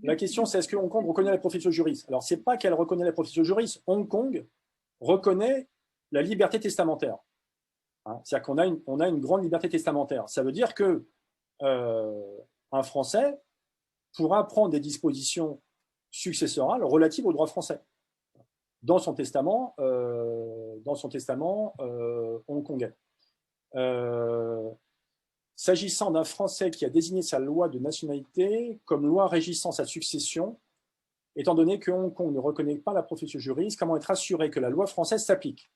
B: la question, c'est est-ce que Hong Kong reconnaît la profession juriste? Alors, ce n'est pas qu'elle reconnaît la profession juriste. Hong Kong reconnaît la liberté testamentaire. Hein, c'est-à-dire qu'on a une grande liberté testamentaire. Ça veut dire que un Français pourra prendre des dispositions successorales relatives au droit français dans son testament hongkongais. S'agissant d'un Français qui a désigné sa loi de nationalité comme loi régissant sa succession, étant donné que Hong Kong ne reconnaît pas la profession juriste, comment être assuré que la loi française s'applique?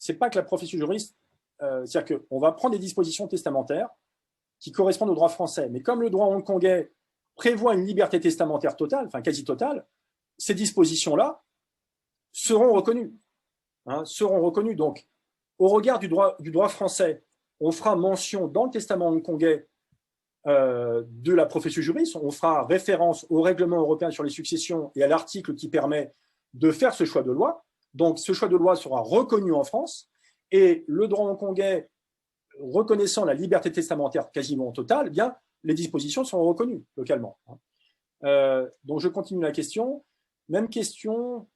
B: Ce n'est pas que la profession juriste, c'est-à-dire qu'on va prendre des dispositions testamentaires qui correspondent au droit français, mais comme le droit hongkongais prévoit une liberté testamentaire totale, enfin quasi totale, ces dispositions-là seront reconnues. Seront reconnues. Donc, au regard du droit français, on fera mention dans le testament hongkongais de la profession juriste, on fera référence au règlement européen sur les successions et à l'article qui permet de faire ce choix de loi. Donc, ce choix de loi sera reconnu en France et le droit hongkongais reconnaissant la liberté testamentaire quasiment totale, eh bien, les dispositions seront reconnues localement. Donc, je continue la question. Même question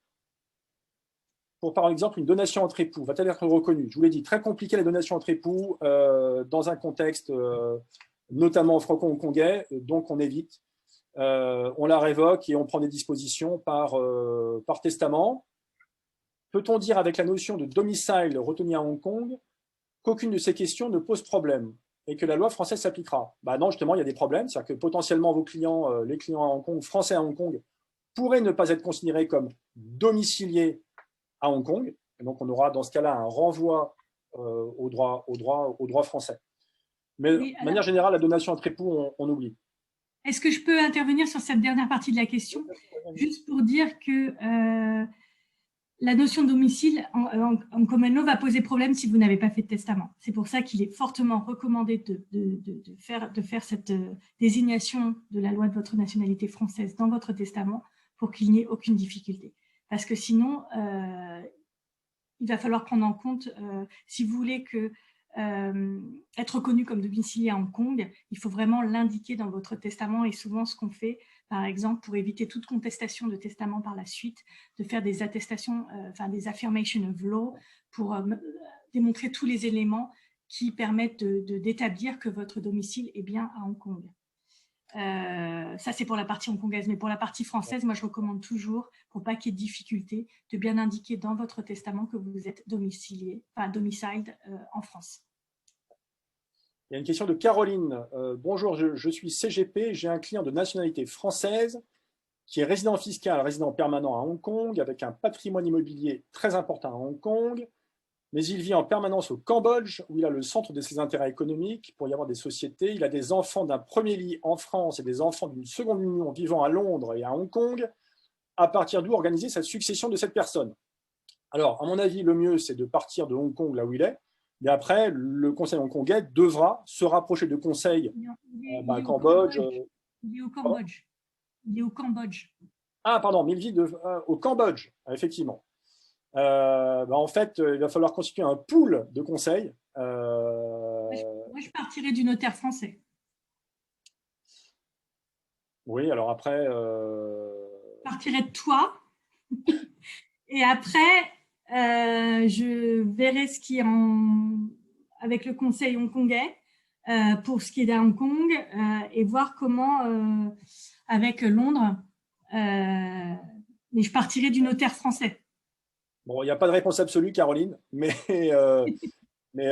B: pour, par exemple, une donation entre époux. Va-t-elle être reconnue? Je vous l'ai dit, très compliqué la donation entre époux dans un contexte notamment franco-hongkongais, donc on évite. On la révoque et on prend des dispositions par testament. Peut-on dire avec la notion de domicile retenu à Hong Kong qu'aucune de ces questions ne pose problème et que la loi française s'appliquera? Bah non, justement, il y a des problèmes. C'est-à-dire que potentiellement, vos clients, les clients à Hong Kong, français à Hong Kong, pourraient ne pas être considérés comme domiciliés à Hong Kong. Et donc, on aura dans ce cas-là un renvoi au droit français. Mais
A: Oui,
B: de manière générale, la donation entre époux, on oublie.
A: Est-ce que je peux intervenir sur cette dernière partie de la question? Juste pour dire que la notion de domicile en common law va poser problème si vous n'avez pas fait de testament. C'est pour ça qu'il est fortement recommandé de faire cette désignation de la loi de votre nationalité française dans votre testament pour qu'il n'y ait aucune difficulté. Parce que sinon, il va falloir prendre en compte, si vous voulez être reconnu comme domicilié à Hong Kong, il faut vraiment l'indiquer dans votre testament. Et souvent, ce qu'on fait, par exemple, pour éviter toute contestation de testament par la suite, de faire des attestations, des affirmations of law, pour démontrer tous les éléments qui permettent d'établir que votre domicile est bien à Hong Kong. Ça, c'est pour la partie hongkongaise. Mais pour la partie française, moi, je recommande toujours, pour pas qu'il y ait de difficulté, de bien indiquer dans votre testament que vous êtes domiciled en France.
B: Il y a une question de Caroline. Bonjour, je suis CGP, j'ai un client de nationalité française qui est résident fiscal, résident permanent à Hong Kong, avec un patrimoine immobilier très important à Hong Kong, mais il vit en permanence au Cambodge, où il a le centre de ses intérêts économiques, pour y avoir des sociétés. Il a des enfants d'un premier lit en France et des enfants d'une seconde union vivant à Londres et à Hong Kong, à partir d'où organiser sa succession de cette personne. Alors, à mon avis, le mieux, c'est de partir de Hong Kong, là où il est, mais après, le conseil hongkongais devra se rapprocher de conseils Cambodge.
A: Il est au Cambodge. Il est au Cambodge.
B: Ah, pardon, mais il vit au Cambodge, effectivement. En fait, il va falloir constituer un pool de conseils.
A: Moi, je partirais du notaire français.
B: Oui, alors après…
A: Je partirais de toi. Et après, je verrai ce qui est avec le conseil hongkongais pour ce qui est d'Hong Kong et voir comment, avec Londres, mais je partirai du notaire français.
B: Bon, il n'y a pas de réponse absolue, Caroline, mais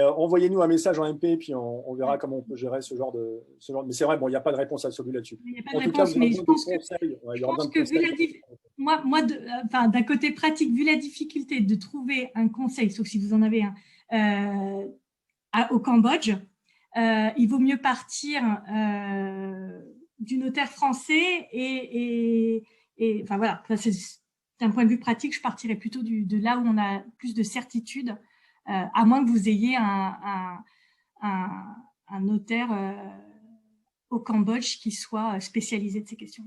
B: envoyez-nous un message en MP, puis on verra comment on peut gérer ce genre de… Mais c'est vrai, bon, il n'y a pas de réponse absolue là-dessus.
A: Il n'y a pas de réponse, mais je pense que vu d'un côté pratique, vu la difficulté de trouver un conseil, sauf si vous en avez un, au Cambodge, il vaut mieux partir du notaire français et enfin voilà, d'un point de vue pratique, je partirais plutôt de là où on a plus de certitude, à moins que vous ayez un notaire au Cambodge qui soit spécialisé de ces questions.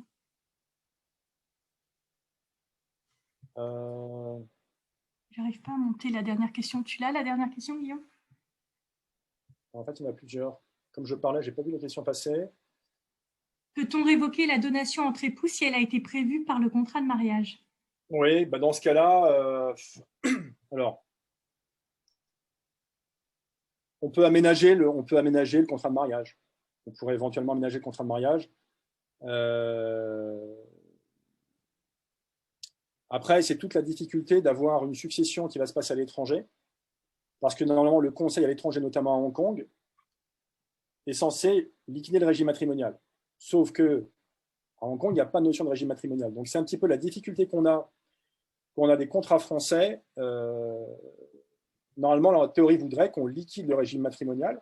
A: J'arrive pas à monter la dernière question. Tu l'as, la dernière question, Guillaume?
B: En fait, il y en a plusieurs. Comme je parlais, je n'ai pas vu la question passer.
A: Peut-on révoquer la donation entre époux si elle a été prévue par le contrat de mariage?
B: Oui, dans ce cas-là, alors, on peut aménager le contrat de mariage. On pourrait éventuellement aménager le contrat de mariage. Après, c'est toute la difficulté d'avoir une succession qui va se passer à l'étranger, parce que normalement, le conseil à l'étranger, notamment à Hong Kong, est censé liquider le régime matrimonial. Sauf que à Hong Kong, il n'y a pas de notion de régime matrimonial. Donc, c'est un petit peu la difficulté qu'on a quand on a des contrats français. Normalement, la théorie voudrait qu'on liquide le régime matrimonial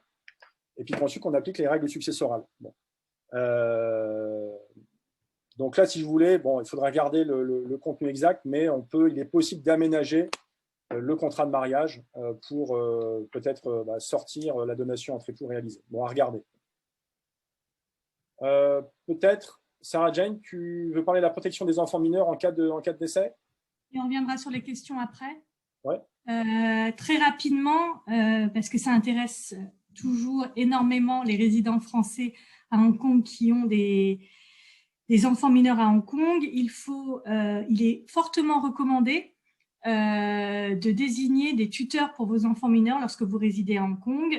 B: et puis ensuite qu'on applique les règles successorales. Bon. Donc là, si je voulais, il faudra garder le contenu exact, mais il est possible d'aménager le contrat de mariage pour peut-être sortir la donation entre époux réalisée. Bon, à regarder. Peut-être, Sarah Jane, tu veux parler de la protection des enfants mineurs en cas de décès?
A: Et on reviendra sur les questions après.
B: Ouais.
A: Très rapidement, parce que ça intéresse toujours énormément les résidents français à Hong Kong qui ont des enfants mineurs à Hong Kong, il est fortement recommandé de désigner des tuteurs pour vos enfants mineurs lorsque vous résidez à Hong Kong,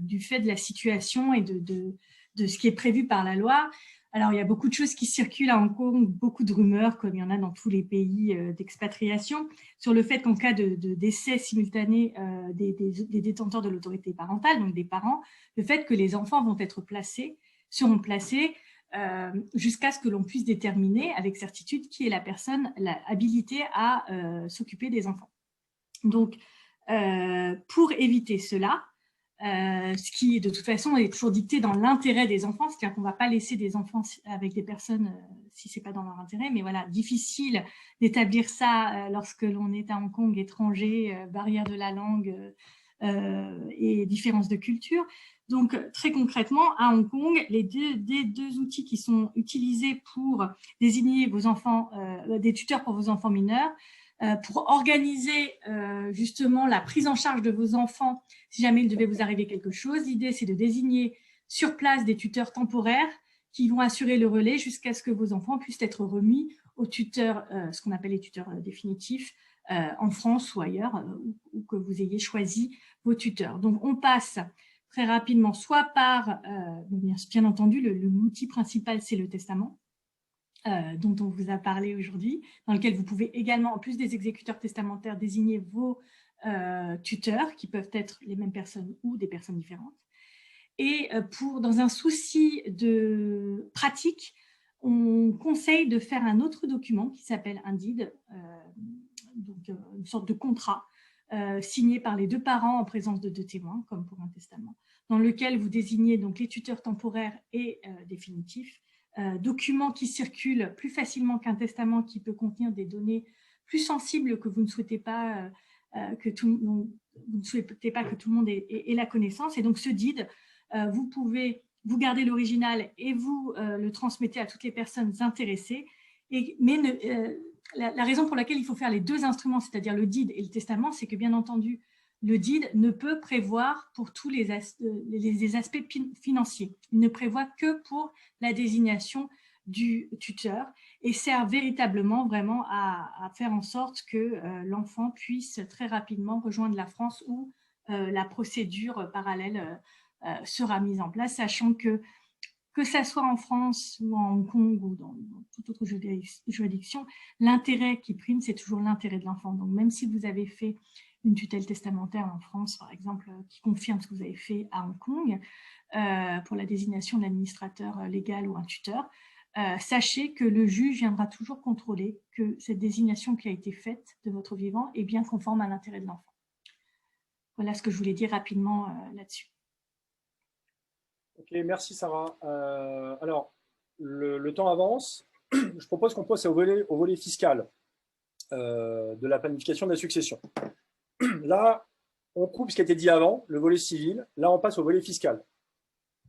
A: du fait de la situation et de ce qui est prévu par la loi. Alors, il y a beaucoup de choses qui circulent à Hong Kong, beaucoup de rumeurs, comme il y en a dans tous les pays d'expatriation, sur le fait qu'en cas de décès simultané des détenteurs de l'autorité parentale, donc des parents, le fait que les enfants seront placés jusqu'à ce que l'on puisse déterminer avec certitude qui est la personne habilitée à s'occuper des enfants. Donc, pour éviter cela, ce qui de toute façon est toujours dicté dans l'intérêt des enfants, c'est-à-dire qu'on ne va pas laisser des enfants avec des personnes si ce n'est pas dans leur intérêt, mais voilà, difficile d'établir ça lorsque l'on est à Hong Kong étranger, barrière de la langue et différence de culture. Donc très concrètement, à Hong Kong, les deux outils qui sont utilisés pour désigner vos enfants, des tuteurs pour vos enfants mineurs, pour organiser justement la prise en charge de vos enfants si jamais il devait vous arriver quelque chose. L'idée, c'est de désigner sur place des tuteurs temporaires qui vont assurer le relais jusqu'à ce que vos enfants puissent être remis aux tuteurs, ce qu'on appelle les tuteurs définitifs, en France ou ailleurs, ou que vous ayez choisi vos tuteurs. Donc, on passe très rapidement, soit par, bien entendu, l'outil principal, c'est le testament, dont on vous a parlé aujourd'hui, dans lequel vous pouvez également, en plus des exécuteurs testamentaires, désigner vos tuteurs, qui peuvent être les mêmes personnes ou des personnes différentes. Et dans un souci de pratique, on conseille de faire un autre document qui s'appelle un deed, donc une sorte de contrat signé par les deux parents en présence de deux témoins, comme pour un testament, dans lequel vous désignez donc les tuteurs temporaires et définitifs, document qui circule plus facilement qu'un testament qui peut contenir des données plus sensibles que vous ne souhaitez pas que tout le monde ait la connaissance. Et donc ce deed, vous gardez l'original et vous le transmettez à toutes les personnes intéressées. La raison pour laquelle il faut faire les deux instruments, c'est-à-dire le deed et le testament, c'est que bien entendu, le deed ne peut prévoir pour tous les aspects financiers. Il ne prévoit que pour la désignation du tuteur et sert véritablement vraiment à faire en sorte que l'enfant puisse très rapidement rejoindre la France où la procédure parallèle sera mise en place, sachant que ça soit en France ou en Hong Kong ou dans toute autre juridiction, l'intérêt qui prime, c'est toujours l'intérêt de l'enfant. Donc, même si vous avez fait une tutelle testamentaire en France, par exemple, qui confirme ce que vous avez fait à Hong Kong, pour la désignation de l'administrateur légal ou un tuteur, sachez que le juge viendra toujours contrôler que cette désignation qui a été faite de votre vivant est bien conforme à l'intérêt de l'enfant. Voilà ce que je voulais dire rapidement là-dessus.
B: Ok, merci Sarah. Alors, le temps avance. Je propose qu'on passe au volet fiscal de la planification de la succession. Là, on coupe ce qui a été dit avant, le volet civil. Là, on passe au volet fiscal.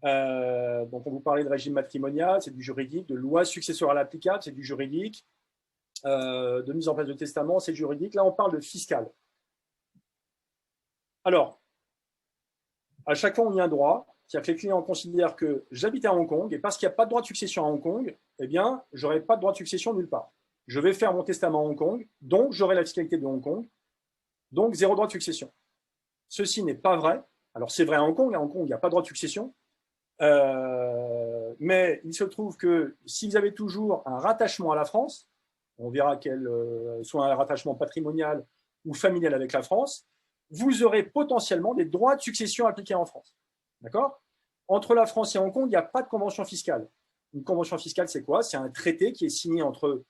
B: Donc, on vous parlait de régime matrimonial, c'est du juridique, de loi successorale applicable, c'est du juridique, de mise en place de testament, c'est du juridique. Là, on parle de fiscal. Alors, à chaque fois, on y a un droit. C'est-à-dire que les clients considèrent que j'habite à Hong Kong et parce qu'il n'y a pas de droit de succession à Hong Kong, eh bien, je n'aurai pas de droit de succession nulle part. Je vais faire mon testament à Hong Kong, donc j'aurai la fiscalité de Hong Kong, donc zéro droit de succession. Ceci n'est pas vrai. Alors, c'est vrai à Hong Kong. À Hong Kong, il n'y a pas de droit de succession. Mais il se trouve que si vous avez toujours un rattachement à la France, on verra qu'elle soit un rattachement patrimonial ou familial avec la France, vous aurez potentiellement des droits de succession appliqués en France. D'accord? Entre la France et Hong Kong, il n'y a pas de convention fiscale. Une convention fiscale, c'est quoi? C'est un traité qui est signé entre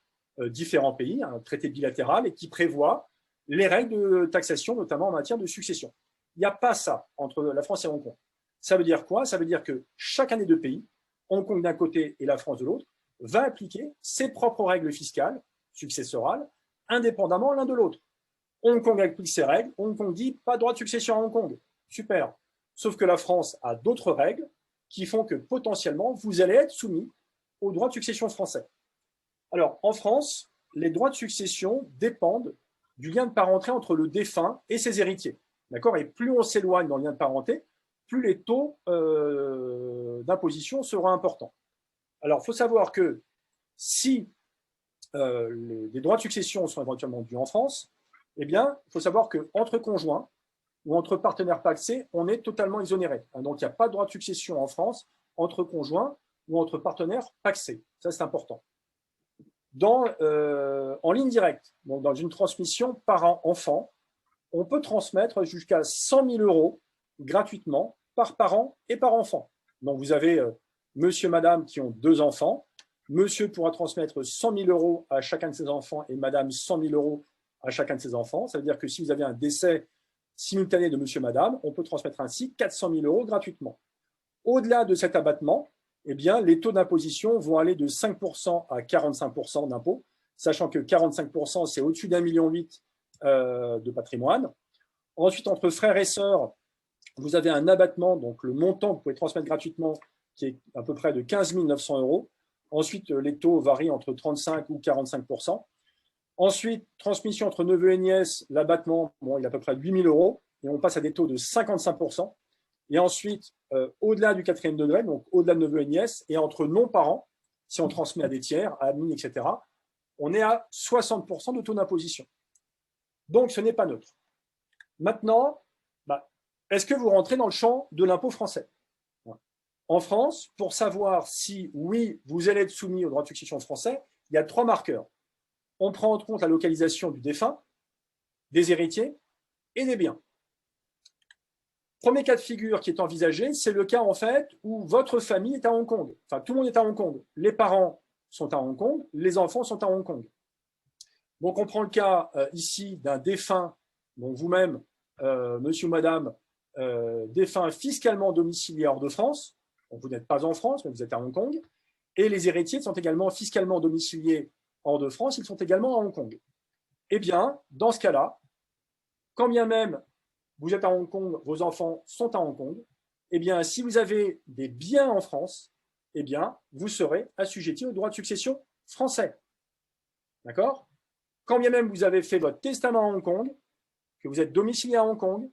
B: différents pays, un traité bilatéral, et qui prévoit les règles de taxation, notamment en matière de succession. Il n'y a pas ça entre la France et Hong Kong. Ça veut dire quoi? Ça veut dire que chacun des deux pays, Hong Kong d'un côté et la France de l'autre, va appliquer ses propres règles fiscales, successorales, indépendamment l'un de l'autre. Hong Kong applique ses règles, Hong Kong dit pas droit de succession à Hong Kong. Super. Sauf que la France a d'autres règles qui font que potentiellement, vous allez être soumis aux droits de succession français. Alors, en France, les droits de succession dépendent du lien de parenté entre le défunt et ses héritiers. D'accord? Et plus on s'éloigne dans le lien de parenté, plus les taux d'imposition seront importants. Alors, il faut savoir que si les droits de succession sont éventuellement dus en France, eh bien, il faut savoir qu'entre conjoints ou entre partenaires pacsés, on est totalement exonéré. Donc, il n'y a pas de droit de succession en France entre conjoints ou entre partenaires pacsés. Ça, c'est important. En ligne directe, donc dans une transmission parent-enfant, on peut transmettre jusqu'à 100 000 € gratuitement par parent et par enfant. Donc, vous avez monsieur, madame qui ont 2 enfants. Monsieur pourra transmettre 100 000 € à chacun de ses enfants et madame 100 000 € à chacun de ses enfants. Ça veut dire que si vous avez un décès simultané de monsieur, madame, on peut transmettre ainsi 400 000 € gratuitement. Au-delà de cet abattement, eh bien, les taux d'imposition vont aller de 5% à 45% d'impôt, sachant que 45%, c'est au-dessus d'1,8 million de patrimoine. Ensuite, entre frères et sœurs, vous avez un abattement, donc le montant que vous pouvez transmettre gratuitement, qui est à peu près de 15 900 €. Ensuite, les taux varient entre 35 ou 45%. Ensuite, transmission entre neveux et nièces, l'abattement, bon, il est à peu près de 8 000 €, et on passe à des taux de 55%. Et ensuite, au-delà du 4e degré, donc au-delà de neveux et nièces, et entre non-parents, si on transmet à des tiers, à admis, etc., on est à 60% de taux d'imposition. Donc, ce n'est pas neutre. Maintenant, est-ce que vous rentrez dans le champ de l'impôt français? En France, pour savoir si, oui, vous allez être soumis au droit de succession français, il y a 3 marqueurs. On prend en compte la localisation du défunt, des héritiers et des biens. Premier cas de figure qui est envisagé, c'est le cas en fait où votre famille est à Hong Kong. Enfin, tout le monde est à Hong Kong. Les parents sont à Hong Kong, les enfants sont à Hong Kong. Donc, on prend le cas ici d'un défunt, donc vous-même, monsieur ou madame, défunt fiscalement domicilié hors de France. Donc, vous n'êtes pas en France, mais vous êtes à Hong Kong. Et les héritiers sont également fiscalement domiciliés hors de France, ils sont également à Hong Kong. Eh bien, dans ce cas-là, quand bien même vous êtes à Hong Kong, vos enfants sont à Hong Kong, eh bien, si vous avez des biens en France, eh bien, vous serez assujetti au droit de succession français. D'accord? Quand bien même vous avez fait votre testament à Hong Kong, que vous êtes domicilié à Hong Kong,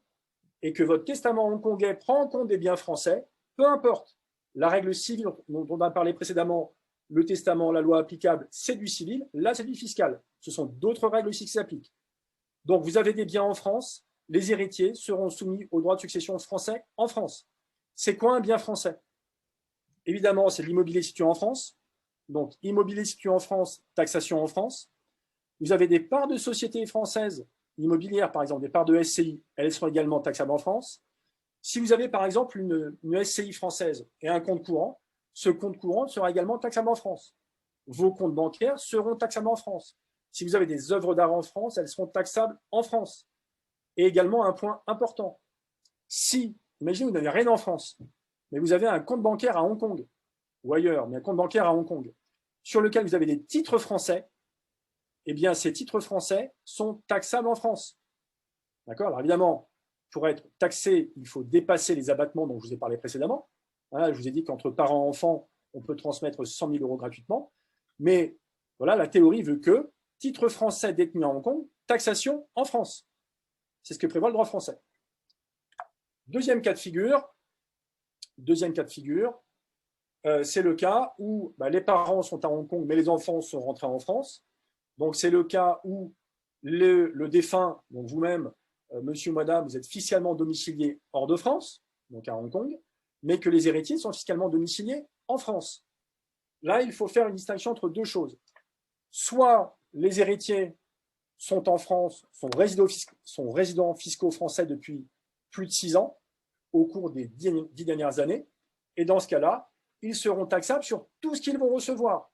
B: et que votre testament hongkongais prend en compte des biens français, peu importe. La règle civile dont on a parlé précédemment, le testament, la loi applicable, c'est du civil, là c'est du fiscal. Ce sont d'autres règles aussi qui s'appliquent. Donc vous avez des biens en France, les héritiers seront soumis au droit de succession français en France. C'est quoi un bien français? Évidemment, c'est l'immobilier situé en France. Donc immobilier situé en France, taxation en France. Vous avez des parts de sociétés françaises immobilières, par exemple des parts de SCI, elles seront également taxables en France. Si vous avez par exemple une SCI française et un compte courant, ce compte courant sera également taxable en France. Vos comptes bancaires seront taxables en France. Si vous avez des œuvres d'art en France, elles seront taxables en France. Et également un point important, si, imaginez vous n'avez rien en France, mais vous avez un compte bancaire à Hong Kong, ou ailleurs, mais un compte bancaire à Hong Kong, sur lequel vous avez des titres français, eh bien ces titres français sont taxables en France. D'accord? Alors évidemment, pour être taxé, il faut dépasser les abattements dont je vous ai parlé précédemment. Voilà, je vous ai dit qu'entre parents et enfants, on peut transmettre 100 000 € gratuitement. Mais voilà, la théorie veut que titre français détenu à Hong Kong, taxation en France. C'est ce que prévoit le droit français. Deuxième cas de figure, c'est le cas où les parents sont à Hong Kong, mais les enfants sont rentrés en France. Donc, c'est le cas où le défunt, donc vous-même, monsieur ou madame, vous êtes fiscalement domicilié hors de France, donc à Hong Kong, mais que les héritiers sont fiscalement domiciliés en France. Là, il faut faire une distinction entre 2 choses. Soit les héritiers sont en France, sont résidents fiscaux français depuis plus de 6 ans, au cours des 10 dernières années, et dans ce cas-là, ils seront taxables sur tout ce qu'ils vont recevoir.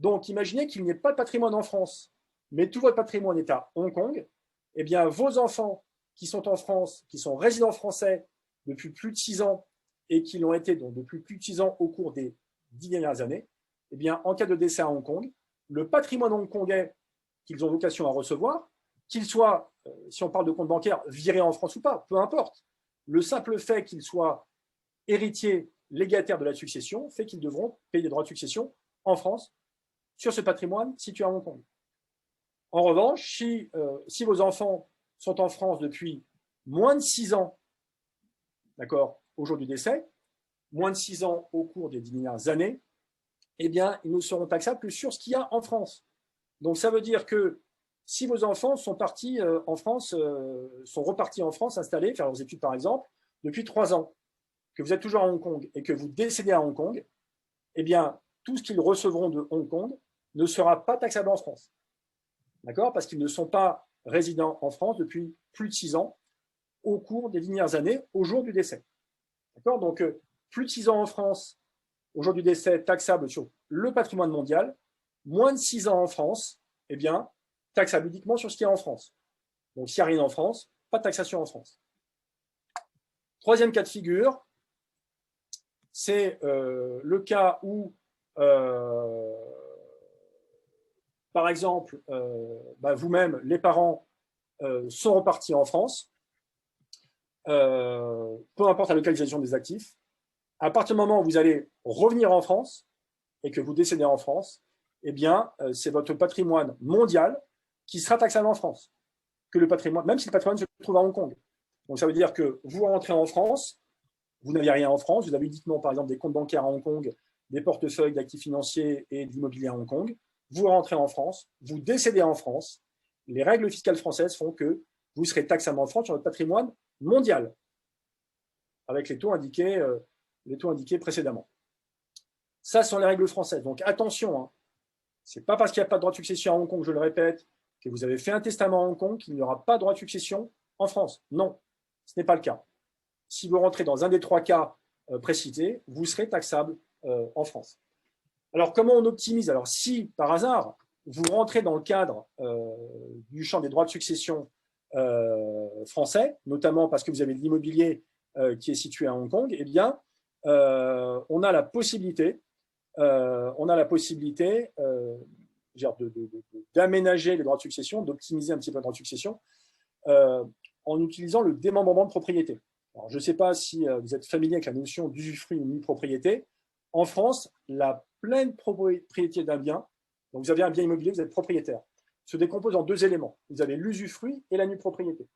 B: Donc, imaginez qu'il n'y ait pas de patrimoine en France, mais tout votre patrimoine est à Hong Kong, eh bien, vos enfants qui sont en France, qui sont résidents français depuis plus de 6 ans et qui l'ont été donc depuis plus de 6 ans au cours des 10 dernières années, eh bien, en cas de décès à Hong Kong, le patrimoine hongkongais qu'ils ont vocation à recevoir, qu'il soit, si on parle de compte bancaire, viré en France ou pas, peu importe. Le simple fait qu'ils soient héritiers légataires de la succession fait qu'ils devront payer des droits de succession en France sur ce patrimoine situé à Hong Kong. En revanche, si vos enfants sont en France depuis moins de 6 ans, d'accord, au jour du décès, moins de 6 ans au cours des 10 dernières années, eh bien, ils ne seront taxables que sur ce qu'il y a en France. Donc, ça veut dire que si vos enfants sont partis en France, sont repartis en France, installés, faire leurs études par exemple, depuis 3 ans, que vous êtes toujours à Hong Kong et que vous décédez à Hong Kong, eh bien, tout ce qu'ils recevront de Hong Kong ne sera pas taxable en France. D'accord? Parce qu'ils ne sont pas résidents en France depuis plus de 6 ans au cours des dernières années, au jour du décès. D'accord? Donc, plus de 6 ans en France, au jour du décès, taxable sur le patrimoine mondial. Moins de 6 ans en France, eh bien, taxable uniquement sur ce qui est en France. Donc, s'il n'y a rien en France, pas de taxation en France. Troisième cas de figure, c'est le cas où, par exemple, vous-même, les parents sont repartis en France, peu importe la localisation des actifs. À partir du moment où vous allez revenir en France et que vous décédez en France, eh bien, c'est votre patrimoine mondial qui sera taxable en France, que le patrimoine, même si le patrimoine se trouve à Hong Kong. Donc, ça veut dire que vous rentrez en France, vous n'avez rien en France, vous avez uniquement, par exemple, des comptes bancaires à Hong Kong, des portefeuilles d'actifs financiers et d'immobilier à Hong Kong. Vous rentrez en France, vous décédez en France. Les règles fiscales françaises font que vous serez taxable en France sur votre patrimoine mondial, avec les taux indiqués précédemment. Ça sont les règles françaises. Donc attention, hein, ce n'est pas parce qu'il n'y a pas de droit de succession à Hong Kong, je le répète, que vous avez fait un testament à Hong Kong qu'il n'y aura pas de droit de succession en France. Non, ce n'est pas le cas. Si vous rentrez dans un des 3 cas précités, vous serez taxable en France. Alors, comment on optimise? Alors, si, par hasard, vous rentrez dans le cadre du champ des droits de succession français, notamment parce que vous avez de l'immobilier qui est situé à Hong Kong, eh bien, on a la possibilité d'aménager les droits de succession, d'optimiser un petit peu les droits de succession en utilisant le démembrement de propriété. Alors, je ne sais pas si vous êtes familier avec la notion d'usufruit ou de nue-propriété. En France, la pleine propriété d'un bien, donc vous avez un bien immobilier, vous êtes propriétaire, se décompose en 2 éléments. Vous avez l'usufruit et la nue-propriété,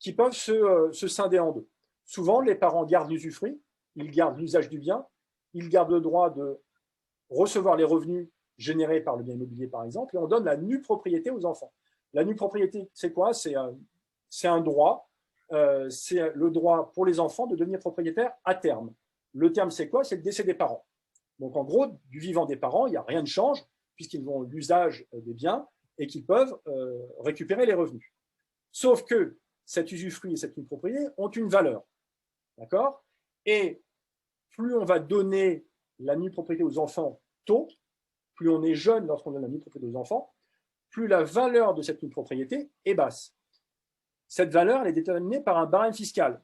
B: qui peuvent se scinder en 2. Souvent, les parents gardent l'usufruit, ils gardent l'usage du bien, ils gardent le droit de recevoir les revenus générés par le bien immobilier, par exemple, et on donne la nue-propriété aux enfants. La nue-propriété, c'est quoi? C'est un droit. C'est le droit pour les enfants de devenir propriétaires à terme. Le terme, c'est quoi? C'est le décès des parents. Donc, en gros, du vivant des parents, il n'y a rien de change, puisqu'ils ont l'usage des biens et qu'ils peuvent récupérer les revenus. Sauf que cet usufruit et cette nue-propriété ont une valeur. D'accord? Et plus on va donner la nue-propriété aux enfants tôt, plus on est jeune lorsqu'on donne la nue-propriété aux enfants, plus la valeur de cette nue-propriété est basse. Cette valeur, elle est déterminée par un barème fiscal.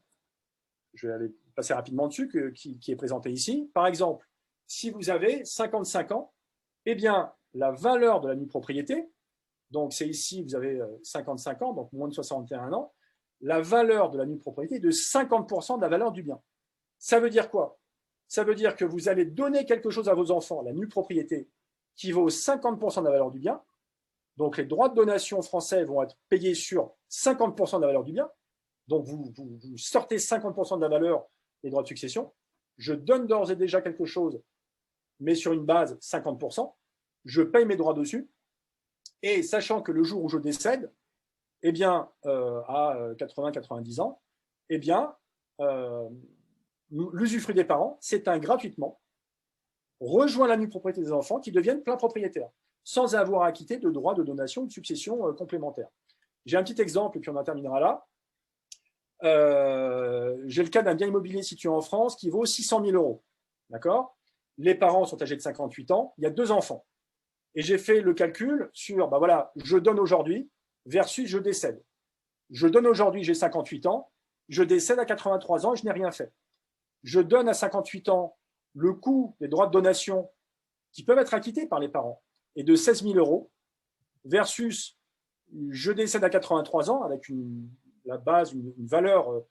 B: Je vais aller passer rapidement dessus, qui est présenté ici. Par exemple, si vous avez 55 ans, eh bien, la valeur de la nue-propriété, donc c'est ici, vous avez 55 ans, donc moins de 61 ans, la valeur de la nue-propriété est de 50% de la valeur du bien. Ça veut dire quoi? Ça veut dire que vous allez donner quelque chose à vos enfants, la nue-propriété, qui vaut 50% de la valeur du bien. Donc, les droits de donation français vont être payés sur 50% de la valeur du bien. Donc, vous sortez 50% de la valeur des droits de succession. Je donne d'ores et déjà quelque chose, mais sur une base 50%. Je paye mes droits dessus. Et sachant que le jour où je décède, eh bien, à 80-90 ans, eh bien, l'usufruit des parents s'éteint gratuitement, rejoint la nue-propriété des enfants qui deviennent plein propriétaires, sans avoir acquitté de droits de donation ou de succession complémentaires. J'ai un petit exemple et puis on en terminera là. J'ai le cas d'un bien immobilier situé en France qui vaut 600 000 euros. D'accord? Les parents sont âgés de 58 ans, il y a 2 enfants. Et j'ai fait le calcul sur, voilà, je donne aujourd'hui versus je décède. Je donne aujourd'hui, j'ai 58 ans, je décède à 83 ans et je n'ai rien fait. Je donne à 58 ans le coût des droits de donation qui peuvent être acquittés par les parents est de 16 000 euros versus je décède à 83 ans avec la base, une valeur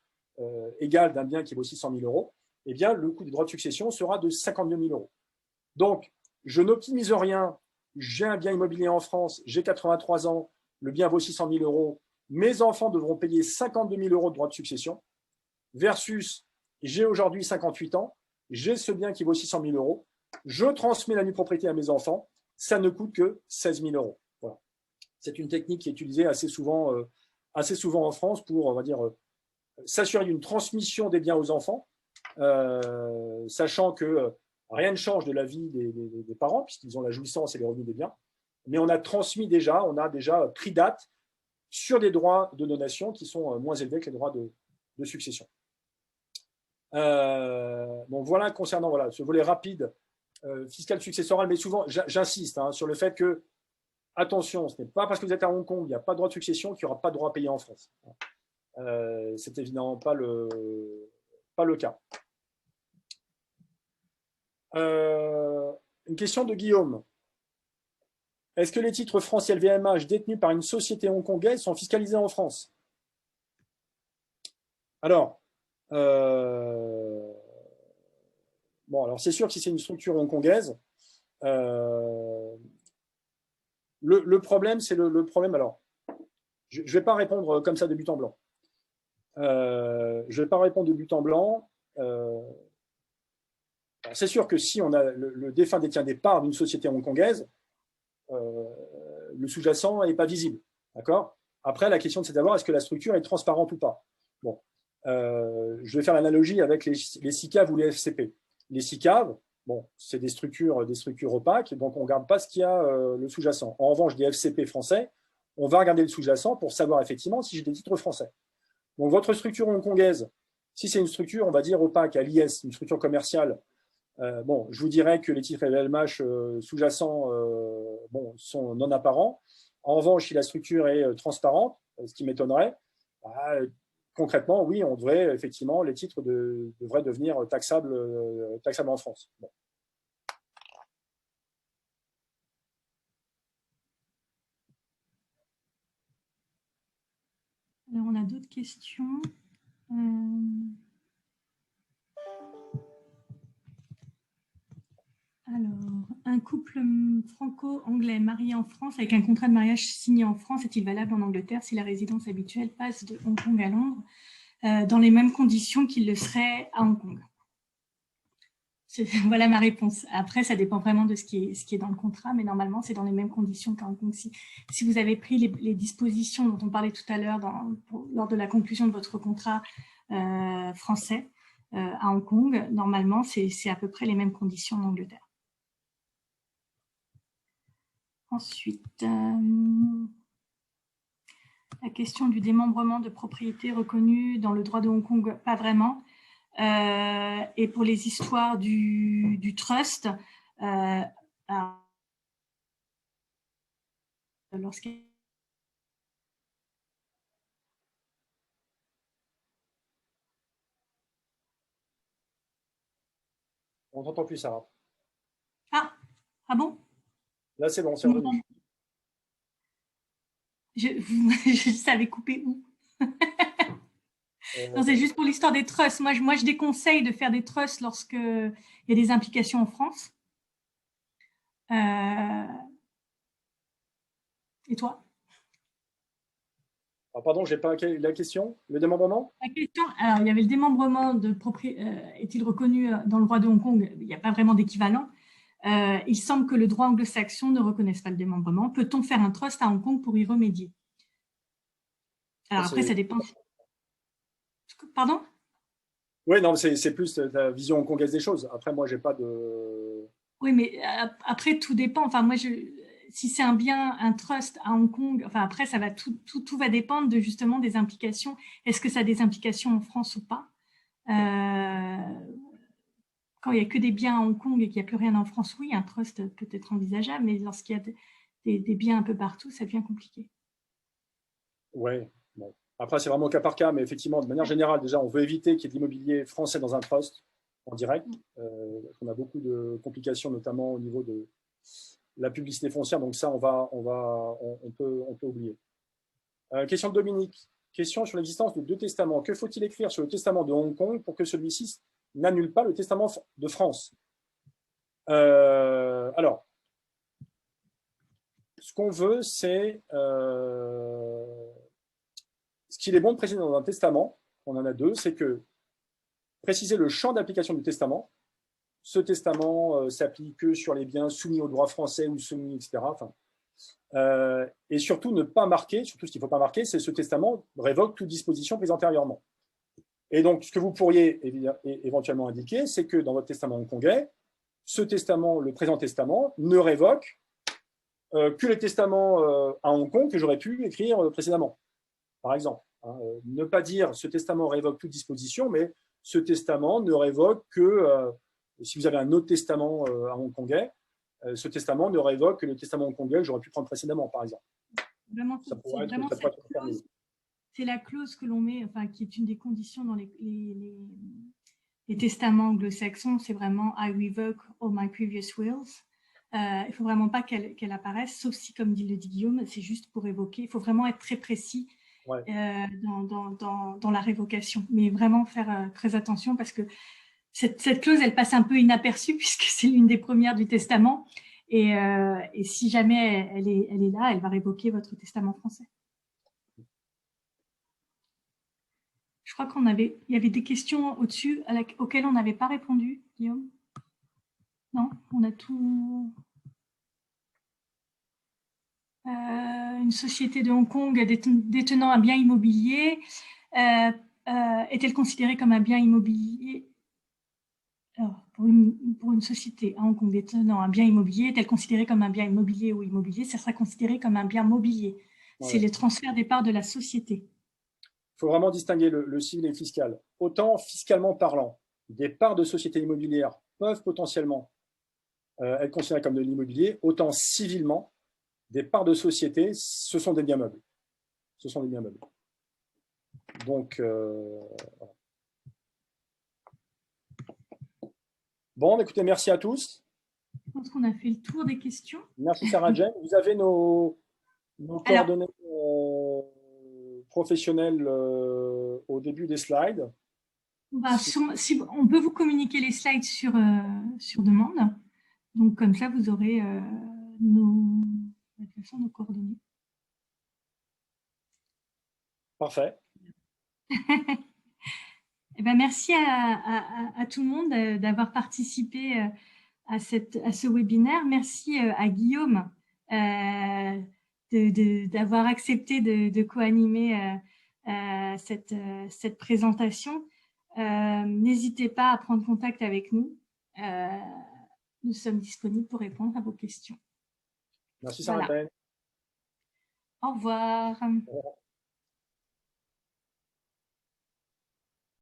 B: égale d'un bien qui vaut 600 000 euros, eh bien, le coût des droits de succession sera de 52 000 euros. Donc, je n'optimise rien. J'ai un bien immobilier en France, j'ai 83 ans, le bien vaut 600 000 euros. Mes enfants devront payer 52 000 euros de droits de succession versus j'ai aujourd'hui 58 ans, j'ai ce bien qui vaut 600 000 euros, je transmets la nue-propriété à mes enfants, ça ne coûte que 16 000 euros. Voilà. C'est une technique qui est utilisée assez souvent en France pour, on va dire, s'assurer d'une transmission des biens aux enfants sachant que rien ne change de la vie des parents, puisqu'ils ont la jouissance et les revenus des biens, mais on a déjà pris date sur des droits de donation qui sont moins élevés que les droits de succession. Donc voilà concernant ce volet rapide fiscal successoral, mais souvent j'insiste sur le fait que, attention, ce n'est pas parce que vous êtes à Hong Kong, il n'y a pas de droit de succession qu'il n'y aura pas de droit à payer en France. C'est évidemment pas le cas. Une question de Guillaume. Est-ce que les titres français LVMH détenus par une société hongkongaise sont fiscalisés en France? Alors, alors c'est sûr que si c'est une structure hongkongaise, le problème, c'est le problème. Alors, je ne vais pas répondre comme ça de but en blanc. Je ne vais pas répondre de but en blanc. C'est sûr que si le défunt détient des parts d'une société hongkongaise, le sous-jacent n'est pas visible. D'accord? Après, la question, c'est d'avoir est-ce que la structure est transparente ou pas. Bon, je vais faire l'analogie avec les SICAV ou les FCP. Les SICAV, bon, c'est des structures opaques, donc on ne regarde pas ce qu'il y a le sous-jacent. En revanche, des FCP français, on va regarder le sous-jacent pour savoir effectivement si j'ai des titres français. Donc votre structure hongkongaise, si c'est une structure, on va dire opaque, à l'IS, une structure commerciale, je vous dirais que les titres LVMH sous-jacents sont non apparents. En revanche, si la structure est transparente, ce qui m'étonnerait, concrètement, oui, on devrait effectivement, les titres devraient devenir taxables en France. Bon.
A: Alors, on a d'autres questions. Alors, un couple franco-anglais marié en France avec un contrat de mariage signé en France est-il valable en Angleterre si la résidence habituelle passe de Hong Kong à Londres dans les mêmes conditions qu'il le serait à Hong Kong? Voilà ma réponse. Après, ça dépend vraiment de ce qui est dans le contrat, mais normalement, c'est dans les mêmes conditions qu'à Hong Kong. Si vous avez pris les dispositions dont on parlait tout à l'heure lors de la conclusion de votre contrat français à Hong Kong, normalement, c'est à peu près les mêmes conditions en Angleterre. Ensuite, la question du démembrement de propriété reconnue dans le droit de Hong Kong, pas vraiment. Et pour les histoires du trust, lorsqu'il
B: on n'entend plus, Sarah.
A: Ah bon?
B: Là, c'est bon, c'est revenu.
A: Je savais couper où? Non, c'est juste pour l'histoire des trusts. Moi, je déconseille de faire des trusts lorsqu'il y a des implications en France. Et toi?
B: Ah, pardon, je n'ai pas la question. Le démembrement?
A: La question, alors, il y avait le démembrement de propriété. Est-il reconnu dans le droit de Hong Kong? Il n'y a pas vraiment d'équivalent. Il semble que le droit anglo-saxon ne reconnaisse pas le démembrement. Peut-on faire un trust à Hong Kong pour y remédier? Alors après, ça dépend. Pardon?
B: Oui, non, c'est plus la vision hongkongaise des choses. Après, moi, j'ai pas de...
A: Oui, mais après, tout dépend. Enfin, moi, si c'est un bien, un trust à Hong Kong, enfin, après, ça va tout va dépendre de justement des implications. Est-ce que ça a des implications en France ou pas? Quand il n'y a que des biens à Hong Kong et qu'il n'y a plus rien en France, oui, un trust peut être envisageable, mais lorsqu'il y a des biens un peu partout, ça devient compliqué.
B: Oui, bon. Après, c'est vraiment au cas par cas, mais effectivement, de manière générale, déjà, on veut éviter qu'il y ait de l'immobilier français dans un trust en direct. On a beaucoup de complications, notamment au niveau de la publicité foncière, donc ça, on peut oublier. Question de Dominique. Question sur l'existence de deux testaments. Que faut-il écrire sur le testament de Hong Kong pour que celui-ci n'annule pas le testament de France? Alors, ce qu'on veut, c'est ce qu'il est bon de préciser dans un testament, on en a deux, c'est que préciser le champ d'application du testament. Ce testament s'applique que sur les biens soumis au droit français ou soumis, etc. Et surtout ne pas marquer, surtout ce qu'il ne faut pas marquer, c'est ce testament révoque toute disposition prise antérieurement. Et donc, ce que vous pourriez éventuellement indiquer, c'est que dans votre testament hongkongais, ce testament, le présent testament, ne révoque que les testaments à Hong Kong que j'aurais pu écrire précédemment, par exemple. Hein, ne pas dire ce testament révoque toute disposition, mais ce testament ne révoque que, si vous avez un autre testament à hongkongais, ce testament ne révoque que le testament hongkongais que j'aurais pu prendre précédemment, par exemple.
A: Vraiment,
B: Ça pourrait être,
A: vraiment
B: ça pourrait être terminé.
A: c'est la clause que l'on met, enfin, qui est une des conditions dans les testaments anglo-saxons, c'est vraiment I revoke all my previous wills. Il ne faut vraiment pas qu'elle apparaisse, sauf si, comme le dit Guillaume, c'est juste pour évoquer. Il faut vraiment être très précis
B: Ouais.
A: dans la révocation, mais vraiment faire très attention parce que cette clause, elle passe un peu inaperçue puisque c'est l'une des premières du testament. Et si jamais elle est là, elle va révoquer votre testament français. Je crois il y avait des questions au-dessus auxquelles on n'avait pas répondu, Guillaume. Non, on a tout. Une société de Hong Kong détenant un bien immobilier est-elle considérée comme un bien immobilier? Alors, pour une société à Hong Kong détenant un bien immobilier, est-elle considérée comme un bien immobilier ou immobilier? Ça sera considéré comme un bien mobilier. Ouais. C'est le transfert des parts de la société.
B: Il faut vraiment distinguer le civil et le fiscal. Autant fiscalement parlant, des parts de sociétés immobilières peuvent potentiellement être considérées comme de l'immobilier, autant civilement, des parts de société, ce sont des biens meubles. Ce sont des biens meubles. Donc, voilà. Bon, écoutez, merci à tous.
A: Je pense qu'on a fait le tour des questions.
B: Merci Sarah Jane. Vous avez nos coordonnées professionnelles au début des slides.
A: Bah, si on peut vous communiquer les slides sur demande. Donc, comme ça, vous aurez nos coordonnées.
B: Parfait.
A: Eh ben, merci à tout le monde d'avoir participé à ce webinaire. Merci à Guillaume d'avoir accepté de co-animer cette présentation. N'hésitez pas à prendre contact avec nous. Nous sommes disponibles pour répondre à vos questions.
B: Merci Sarah. Voilà.
A: Au revoir.